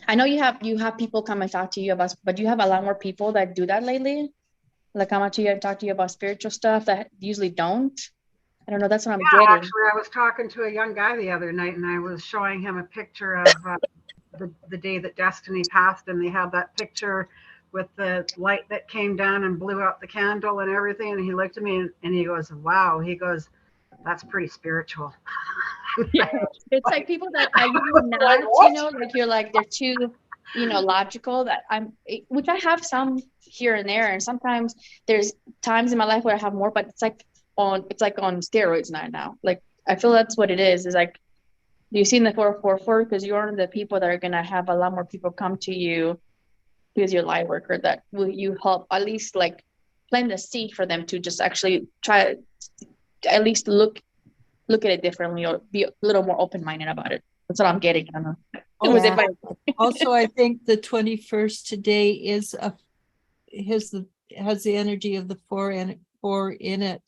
I know you have people come and talk to you about, but you have a lot more people that do that lately, like come up to you and talk to you about spiritual stuff that usually don't. I don't know. That's what I'm getting. Actually, I was talking to a young guy the other night, and I was showing him a picture of the day that Destiny passed, and they had that picture with the light that came down and blew out the candle and everything. And he looked at me and he goes, "Wow." He goes, "That's pretty spiritual." Yeah, it's like people that are not, you know, like you're like they're too, you know, logical. That which I have some here and there, and sometimes there's times in my life where I have more, but it's like on steroids now. Like I feel that's what it is. Is like, do you see in the 444 because you're the people that are gonna have a lot more people come to you because you're a light worker, that will you help at least like plant the seed for them to just actually try at least look at it differently or be a little more open-minded about it. That's what I'm getting. I don't know. Also, I think the 21st today has the energy of the 4 in it.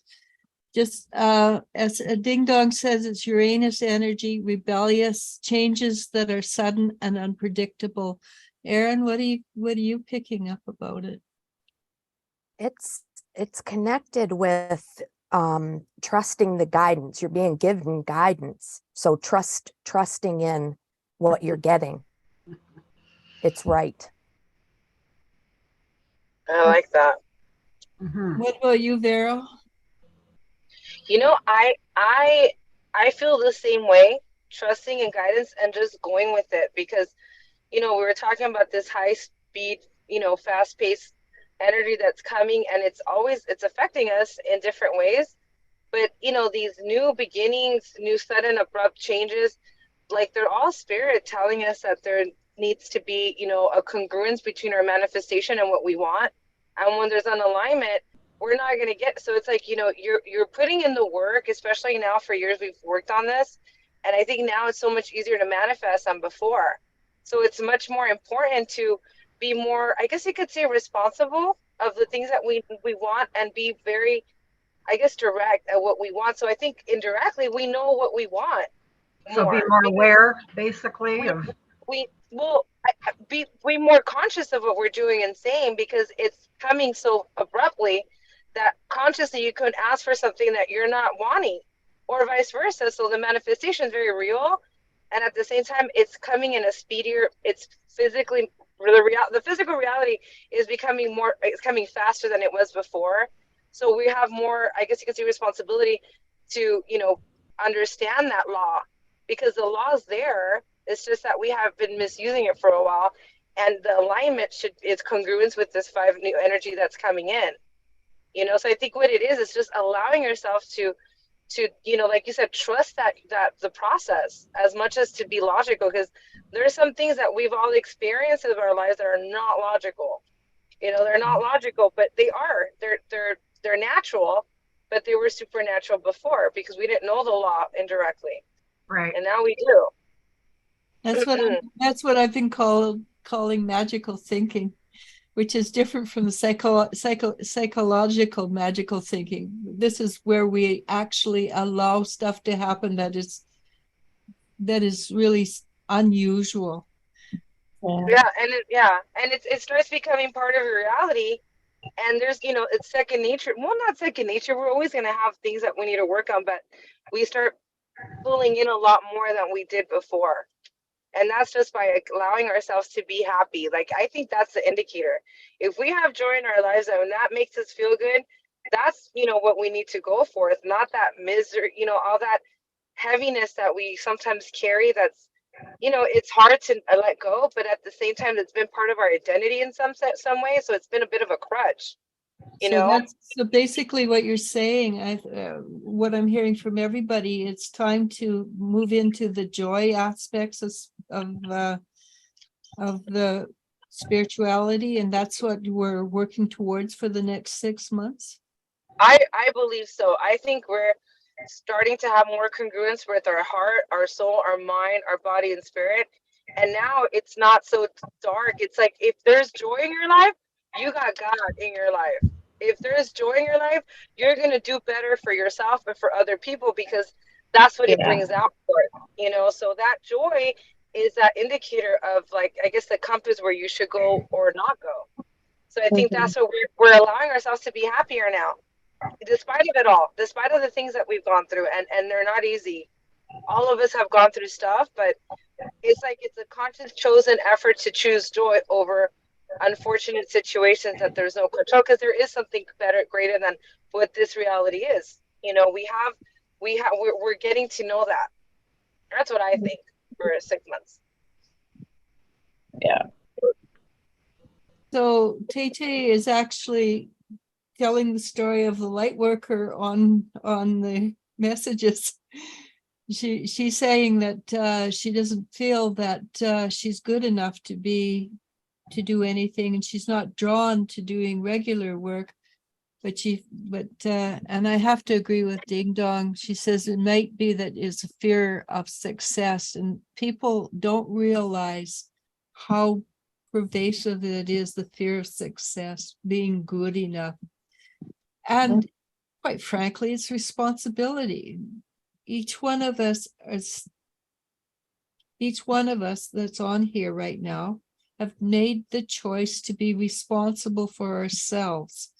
Just as a ding dong says, it's Uranus energy, rebellious, changes that are sudden and unpredictable. Erin, what are you picking up about it? It's connected with trusting the guidance. You're being given guidance, so trusting in what you're getting. It's right. I like that. Mhm. What about you, Vero? You know, I feel the same way, trusting and guidance and just going with it because, you know, we were talking about this high speed, you know, fast paced energy that's coming and it's affecting us in different ways. But, you know, these new beginnings, new sudden abrupt changes, like they're all spirit telling us that there needs to be, you know, a congruence between our manifestation and what we want. And when there's an alignment, we're not going to get, so it's like, you know, you're putting in the work, especially now. For years we've worked on this, and I think now it's so much easier to manifest than before. So it's much more important to be more, I guess you could say, responsible of the things that we want, and be very, I guess, direct at what we want. So I think indirectly we know what we want So be more. more aware, basically, we of. we will be more conscious of what we're doing and saying, because it's coming so abruptly that consciously you could ask for something that you're not wanting, or vice versa. So the manifestation is very real, and at the same time it's coming in a speedier, it's physically, the physical reality is becoming more, it's coming faster than it was before. So we have more, I guess you could say, responsibility to, you know, understand that law, because the law is there. It's just that we have been misusing it for a while, and the alignment is congruence with this 5 new energy that's coming in. You know, so I think what it is just allowing yourself to, you know, like you said, trust that the process as much as to be logical, because there are some things that we've all experienced in our lives that are not logical. You know, they're not logical, but they're natural, but they were supernatural before because we didn't know the law indirectly, Right. and now we do. That's what I've been calling magical thinking, which is different from the psychological magical thinking. This is where we actually allow stuff to happen that is really unusual. Yeah, and it starts becoming part of your reality. And there's, you know, it's second nature. Well, not second nature. We're always going to have things that we need to work on, but we start pulling in a lot more than we did before. And that's just by allowing ourselves to be happy. Like, I think that's the indicator. If we have joy in our lives and that makes us feel good, that's, you know, what we need to go for. It's not that misery, you know, all that heaviness that we sometimes carry. That's, you know, it's hard to let go, but at the same time, it's been part of our identity in some way. So it's been a bit of a crutch, you know? So basically what you're saying, what I'm hearing from everybody, it's time to move into the joy aspects of the spirituality, and that's what we're working towards for the next 6 months. I believe so. I think we're starting to have more congruence with our heart, our soul, our mind, our body, and spirit. And now it's not so dark. It's like, if there's joy in your life, you got God in your life. If there's joy in your life, you're going to do better for yourself and for other people, because that's what it brings out for it, you know? So that joy is that indicator of, like, I guess, the compass where you should go or not go. So I think that's what we're allowing ourselves to be happier now, despite of it all, despite of the things that we've gone through, and they're not easy. All of us have gone through stuff, but it's like, it's a conscious chosen effort to choose joy over unfortunate situations that there's no control, because there is something better, greater than what this reality is. You know, we're getting to know that. That's what I think for 6 months. Yeah. So Tay is actually telling the story of the light worker on the messages. She's saying that she doesn't feel that she's good enough to do anything, and she's not drawn to doing regular work. But and I have to agree with Ding Dong. She says it might be that it's a fear of success, and people don't realize how pervasive it is, the fear of success, being good enough. And quite frankly, it's responsibility. Each one of us that's on here right now have made the choice to be responsible for ourselves.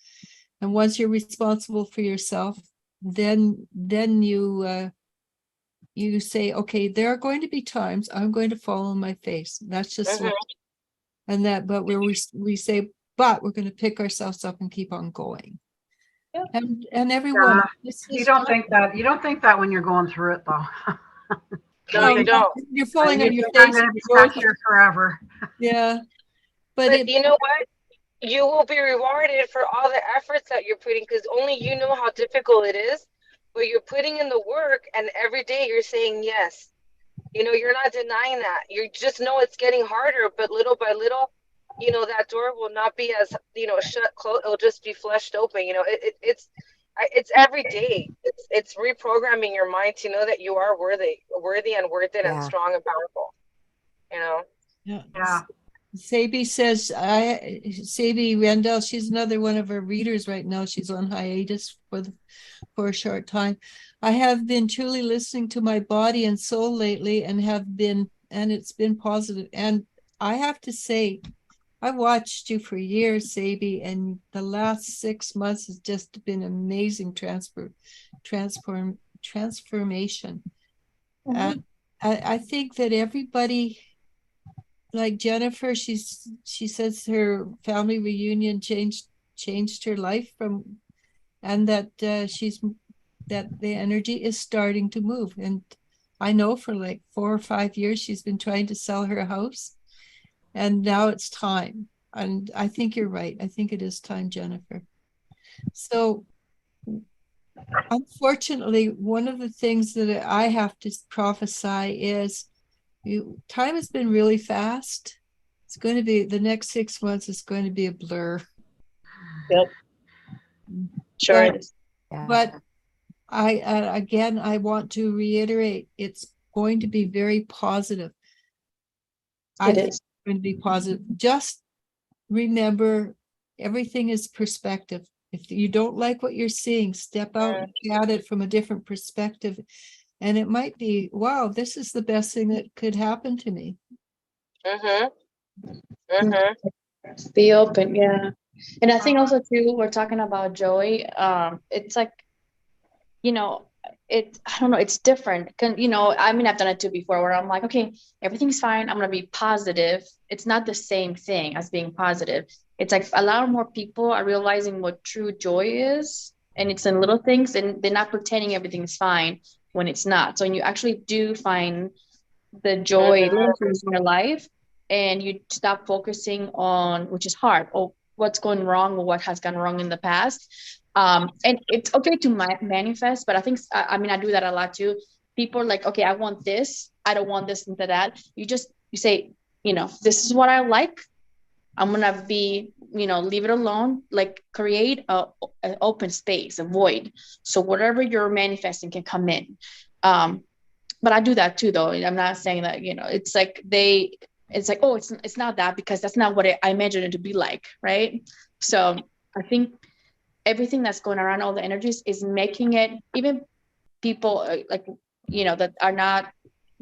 And once you're responsible for yourself, then you say, okay, there are going to be times I'm going to fall on my face. That's just life. And that, but where we say, but we're going to pick ourselves up and keep on going. Yeah. And everyone, You don't think that when you're going through it, though. No, you don't. You're falling on You your think I'm face. going to be stuck here forever. Yeah. But you know what? You will be rewarded for all the efforts that you're putting, because only you know how difficult it is. But you're putting in the work, and every day you're saying yes. You know, you're not denying that. You just know it's getting harder, but little by little, you know, that door will not be as, you know, shut close. It'll just be fleshed open. You know, it's every day. It's reprogramming your mind to know that you are worthy and worth it, and strong and powerful. You know. Yeah. Sabi says, Sabi Rendell, she's another one of our readers right now. She's on hiatus for a short time. I have been truly listening to my body and soul lately, and it's been positive. And I have to say, I watched you for years, Sabi, and the last 6 months has just been amazing transformation. Mm-hmm. And I think that everybody, like Jennifer, she says her family reunion changed her life and that that the energy is starting to move. And I know for like 4 or 5 years she's been trying to sell her house, and now it's time. And I think you're right. I think it is time, Jennifer. So unfortunately, one of the things that I have to prophesy is time has been really fast. It's going to be the next 6 months is going to be a blur. Yep. Sure. But I want to reiterate, it's going to be very positive. I think it's going to be positive. Just remember, everything is perspective. If you don't like what you're seeing, step out and look at it from a different perspective. And it might be, wow, this is the best thing that could happen to me. Be open, yeah. And I think also too, we're talking about joy. It's like, you know, I don't know, it's different. You know, I mean, I've done it too before, where I'm like, okay, everything's fine, I'm gonna be positive. It's not the same thing as being positive. It's like a lot more people are realizing what true joy is, and it's in little things, and they're not pretending everything's fine when it's not. So when you actually do find the joy little things in your life, and you stop focusing on, which is hard, or what's going wrong or what has gone wrong in the past. And it's okay to manifest, but I think, I mean, I do that a lot too. People are like, okay, I want this, I don't want this into that. You say, you know, this is what I like. I'm gonna be, you know, leave it alone, like create an open space, a void. So whatever you're manifesting can come in. But I do that too, though. I'm not saying that, you know, it's like, oh, it's not that, because that's not what I imagined it to be like, right? So I think everything that's going around, all the energies, is making it, even people like, you know, that are not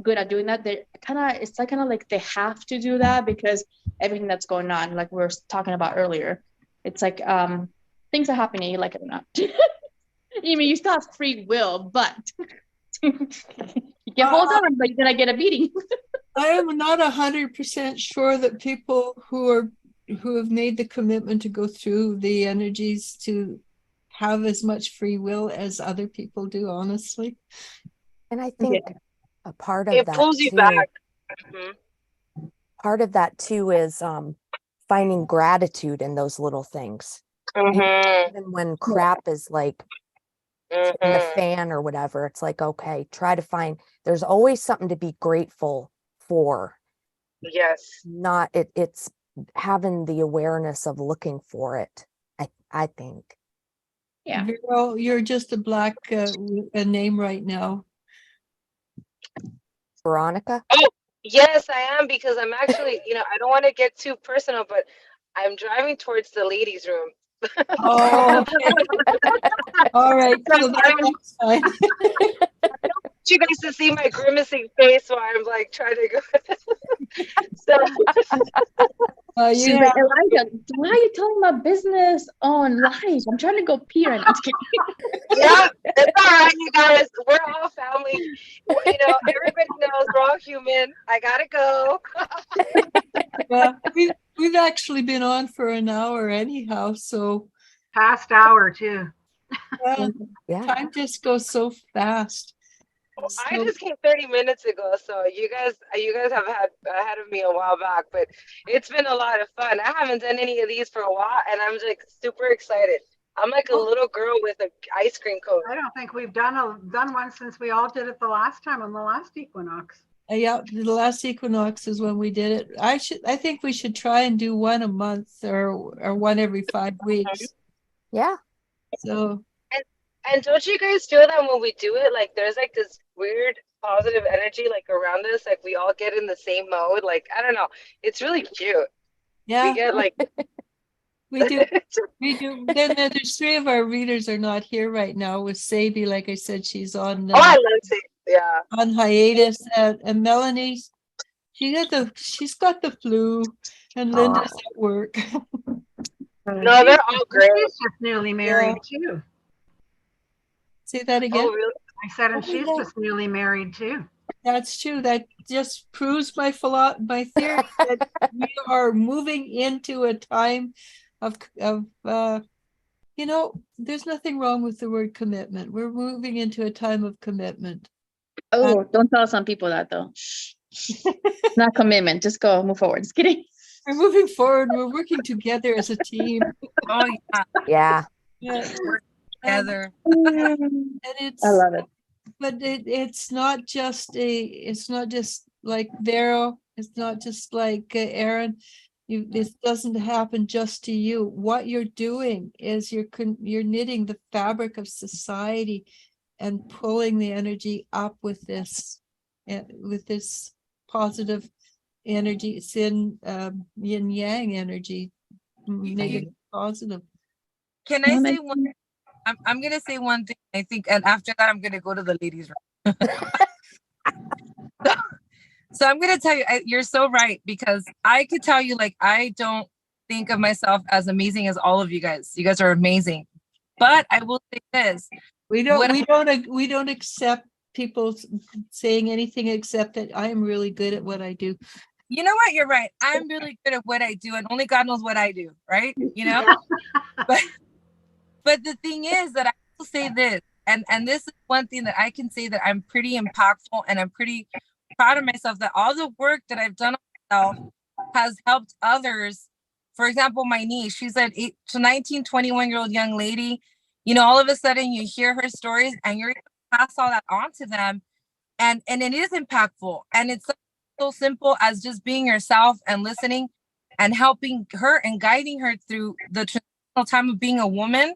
good at doing that, it's kind of like they have to do that, because everything that's going on, like we were talking about earlier, it's like things are happening, you like it or not. I mean, you still have free will, but you can hold on, but you're gonna get a beating. I am not 100% sure that people who have made the commitment to go through the energies to have as much free will as other people do, honestly. And I think a part of it that pulls you too, back. part of that too is finding gratitude in those little things. Even when crap is like in the fan or whatever, it's like, okay, try to find, there's always something to be grateful for. Yes. Not it's having the awareness of looking for it, I think. Yeah. Vero, you're just a black a name right now. Veronica? Oh, yes, I am, because I'm actually, you know, I don't want to get too personal, but I'm driving towards the ladies' room. Oh, okay. All right. So that's fine. I don't want you guys to see my grimacing face while I'm like trying to go. So She's like, Elijah, why are you talking about business on live? I'm trying to go pee right now. yeah, it's all right, you guys. We're all family. You know, everybody knows we're all human. I gotta go. Yeah, We've actually been on for an hour anyhow, so Past hour too. Yeah. time just goes so fast. I So, just came 30 minutes ago, so you guys have had ahead of me a while back, but it's been a lot of fun. I haven't done any of these for a while, and I'm like super excited. I'm like a little girl with an ice cream cone. I don't think we've done one since we all did it the last time on the last equinox. yeah, the last equinox is when we did it. I think we should try and do one a month or one every 5 weeks. Yeah. So And don't you guys feel that when we do it, like there's like this weird positive energy like around us, like we all get in the same mode. Like I don't know, it's really cute. We yeah, get like we do. We do. Then there's 3 of our readers are not here right now. With Sadie, like I said, she's on oh, I love it. Yeah. on hiatus, and Melanie, she's got the flu, and Linda's at work. No, they're all great. She's just newly married too. Say that again. Oh, really? I said, and Oh, she's yeah. just newly married too. That's true. That just proves my theory that we are moving into a time of there's nothing wrong with the word commitment. We're moving into a time of commitment. Oh, don't tell some people that though. Shh. Not commitment. Just go, move forward. Just kidding. We're moving forward. We're working together as a team. Oh yeah, Yeah. Yeah. together. And it's I love it. but it's not just like Vero, it's not just like Erin. This doesn't happen just to you. What you're doing is you're knitting the fabric of society and pulling the energy up with this positive energy. It's in yin yang energy, negative, positive. Can I say one? I'm gonna say one thing. I think, and after that, I'm gonna go to the ladies' room. So I'm gonna tell you, you're so right, because I could tell you, like, I don't think of myself as amazing as all of you guys. You guys are amazing, but I will say this: We don't accept people saying anything except that I am really good at what I do. you know what? You're right. I'm really good at what I do, and only God knows what I do, right? You know. But the thing is that I will say this, and this is one thing that I can say that I'm pretty impactful, and I'm pretty proud of myself that all the work that I've done on myself has helped others. For example, my niece, she's a 19, 21-year-old young lady. You know, all of a sudden you hear her stories and you're able to pass all that on to them. And it is impactful. And it's so simple as just being yourself and listening and helping her and guiding her through the transitional time of being a woman.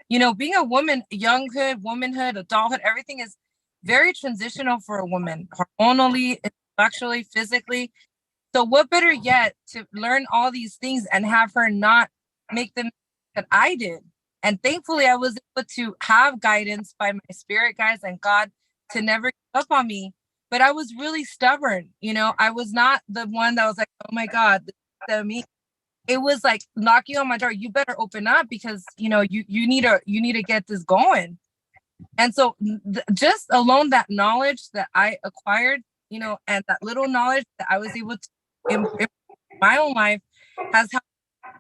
You know, being a woman, younghood, womanhood, adulthood, everything is very transitional for a woman, hormonally, intellectually, physically. So what better yet to learn all these things and have her not make them that I did. And thankfully I was able to have guidance by my spirit guides and God to never give up on me. But I was really stubborn. You know, I was not the one that was like, oh my God, this is me. It was like knocking on my door. You better open up, because you know you need to get this going. And so just alone that knowledge that I acquired, you know, and that little knowledge that I was able to improve my own life has helped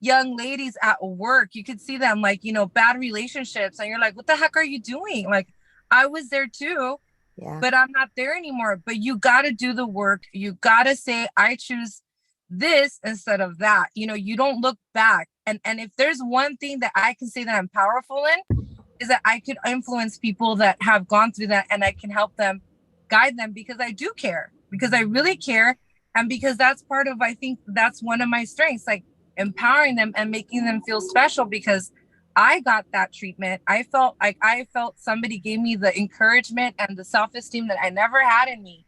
young ladies at work. You could see them, like, you know, bad relationships, and you're like, what the heck are you doing? Like, I was there too, but I'm not there anymore. But you got to do the work. You got to say, I choose this instead of that. You know, you don't look back. And if there's one thing that I can say that I'm powerful in, is that I could influence people that have gone through that, and I can help them, guide them, because I do care, because I really care. And because that's part of, I think that's one of my strengths, like empowering them and making them feel special, because I got that treatment. I felt somebody gave me the encouragement and the self-esteem that I never had in me,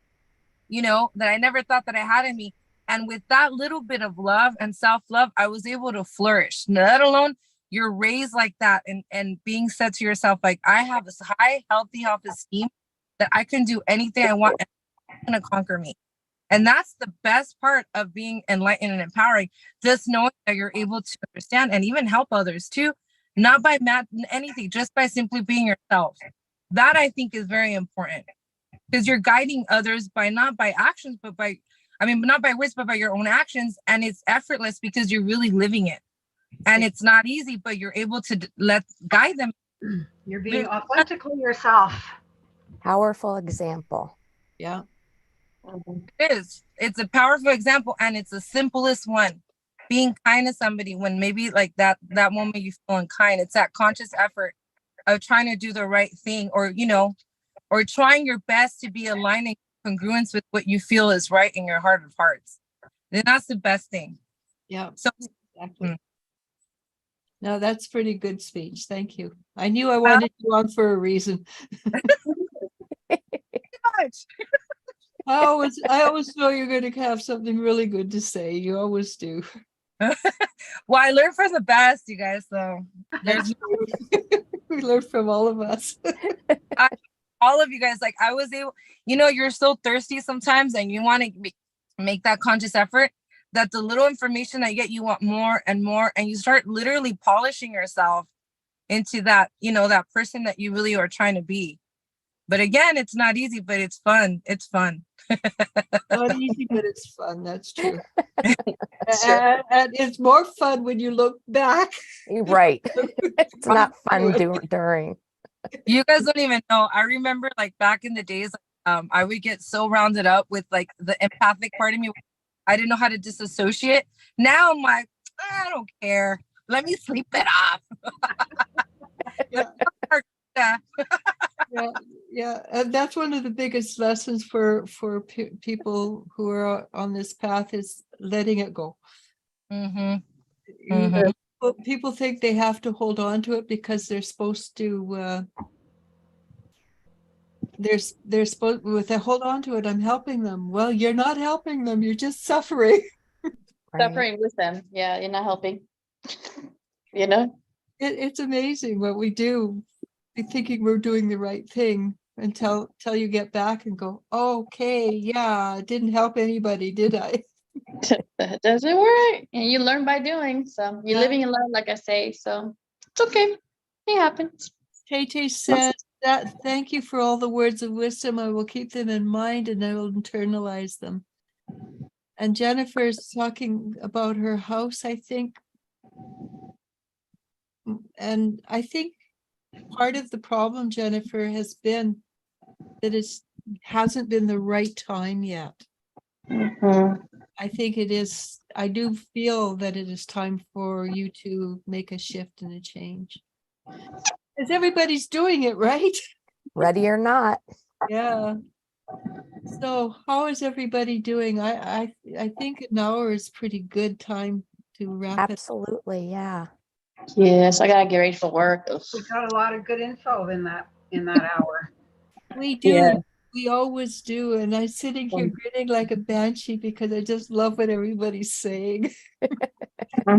you know, that I never thought that I had in me. And with that little bit of love and self-love, I was able to flourish, let alone you're raised like that, and being said to yourself, like, I have this high, healthy self-esteem that I can do anything I want, and it's gonna conquer me. And that's the best part of being enlightened and empowering, just knowing that you're able to understand and even help others too, not by anything, just by simply being yourself. That I think is very important, because you're guiding others by not by actions, but by I mean, not by words, but by your own actions. And it's effortless because you're really living it. And it's not easy, but you're able to guide them. You're being authentically yourself. Powerful example. Yeah. It is. It's a powerful example, and it's the simplest one. Being kind to somebody when maybe like that moment you feel unkind. It's that conscious effort of trying to do the right thing, or or trying your best to be aligning congruence with what you feel is right in your heart of hearts. Then that's the best thing. Yeah. So exactly. No, that's pretty good speech. Thank you. I knew I wanted you on for a reason. I always know you're going to have something really good to say. You always do. Well, I learned from the best, you guys. So there's we learn from all of us. all of you guys. Like I was able, you're so thirsty sometimes, and you want to make that conscious effort. That the little information I get, you want more and more, and you start literally polishing yourself into that, that person that you really are trying to be. But again, it's not easy, but it's fun. It's fun. Not easy, but it's fun. That's true. And it's more fun when you look back. Right. It's not fun during. You guys don't even know. I remember like back in the days, I would get so rounded up with like the empathic part of me. I didn't know how to disassociate. Now I'm like, I don't care. Let me sleep it off. Yeah. And that's one of the biggest lessons for people who are on this path is letting it go. People think they have to hold on to it because they're supposed to. They're supposed with a hold on to it. I'm helping them. Well, you're not helping them. You're just suffering. Suffering with them. Yeah, you're not helping. It's amazing what we do. Be thinking we're doing the right thing until you get back and go, okay, yeah, it didn't help anybody, did I? That doesn't work, and you learn by doing. So you're living and learn, like I say. So it's okay. It happens. Tay says that. Thank you for all the words of wisdom. I will keep them in mind and I will internalize them. And Jennifer's talking about her house, I think. And I think part of the problem, Jennifer, has been that it hasn't been the right time yet. I think it is. I do feel that it is time for you to make a shift and a change. Because everybody's doing it, right? Ready or not. Yeah. So how is everybody doing? I think an hour is pretty good time to wrap it. Absolutely, yeah. Yes, I gotta get ready for work. We got a lot of good info in that hour. We do. Yeah. We always do. And I'm sitting here grinning like a banshee because I just love what everybody's saying.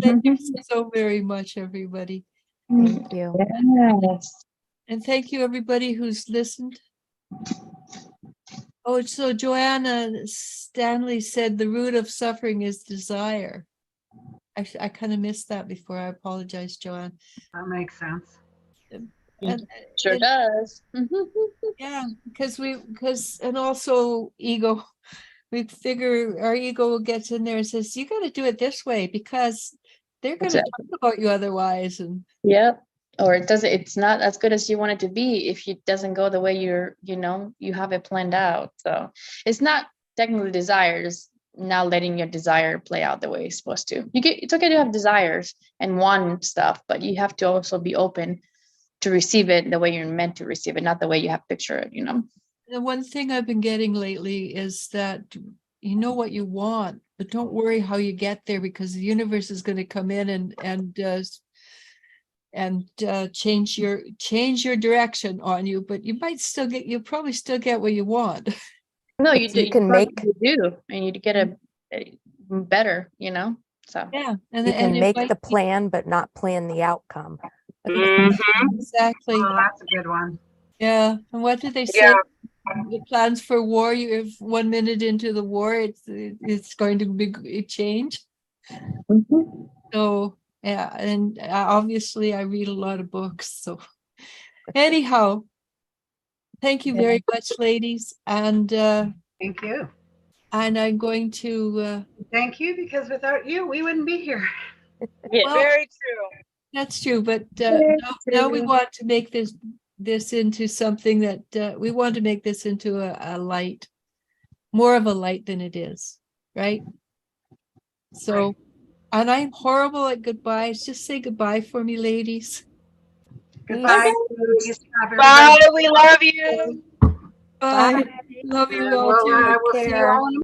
Thank you so very much, everybody. Thank you. Yes. And thank you, everybody who's listened. Oh, so Joanna Stanley said the root of suffering is desire. I kind of missed that before. I apologize, Joanne. That makes sense. Sure does. Yeah, and also ego. We figure our ego gets in there and says, you got to do it this way because they're going to talk about you otherwise. And yep. Or it's not as good as you want it to be if it doesn't go the way you have it planned out. So it's not technically desires, not letting your desire play out the way it's supposed to. It's okay to have desires and want stuff, but you have to also be open to receive it the way you're meant to receive it, not the way you have pictured it, The one thing I've been getting lately is that you know what you want, but don't worry how you get there because the universe is going to come in and change your direction on you, but you'll probably still get what you want. No, you do. You can make and you get a better, So yeah, and you can make the plan, but not plan the outcome. Exactly. Oh, that's a good one. Yeah, and what did they say? Yeah. The plans for war. If 1 minute into the war, it's going to be change. So yeah, and obviously I read a lot of books. So anyhow, thank you very much, ladies, and Thank you. And I'm going to, Thank you, because without you, we wouldn't be here. Yeah. well, Very true. that's true, but Very now we true. want to make this into something that we want to make this into a light, more of a light than it is, right? So, Right. and I'm horrible at goodbyes. Just say goodbye for me, ladies. Goodbye. Okay. Have Bye. everybody. We love you. Bye. Bye. Love you And all too. we'll see you care. all in a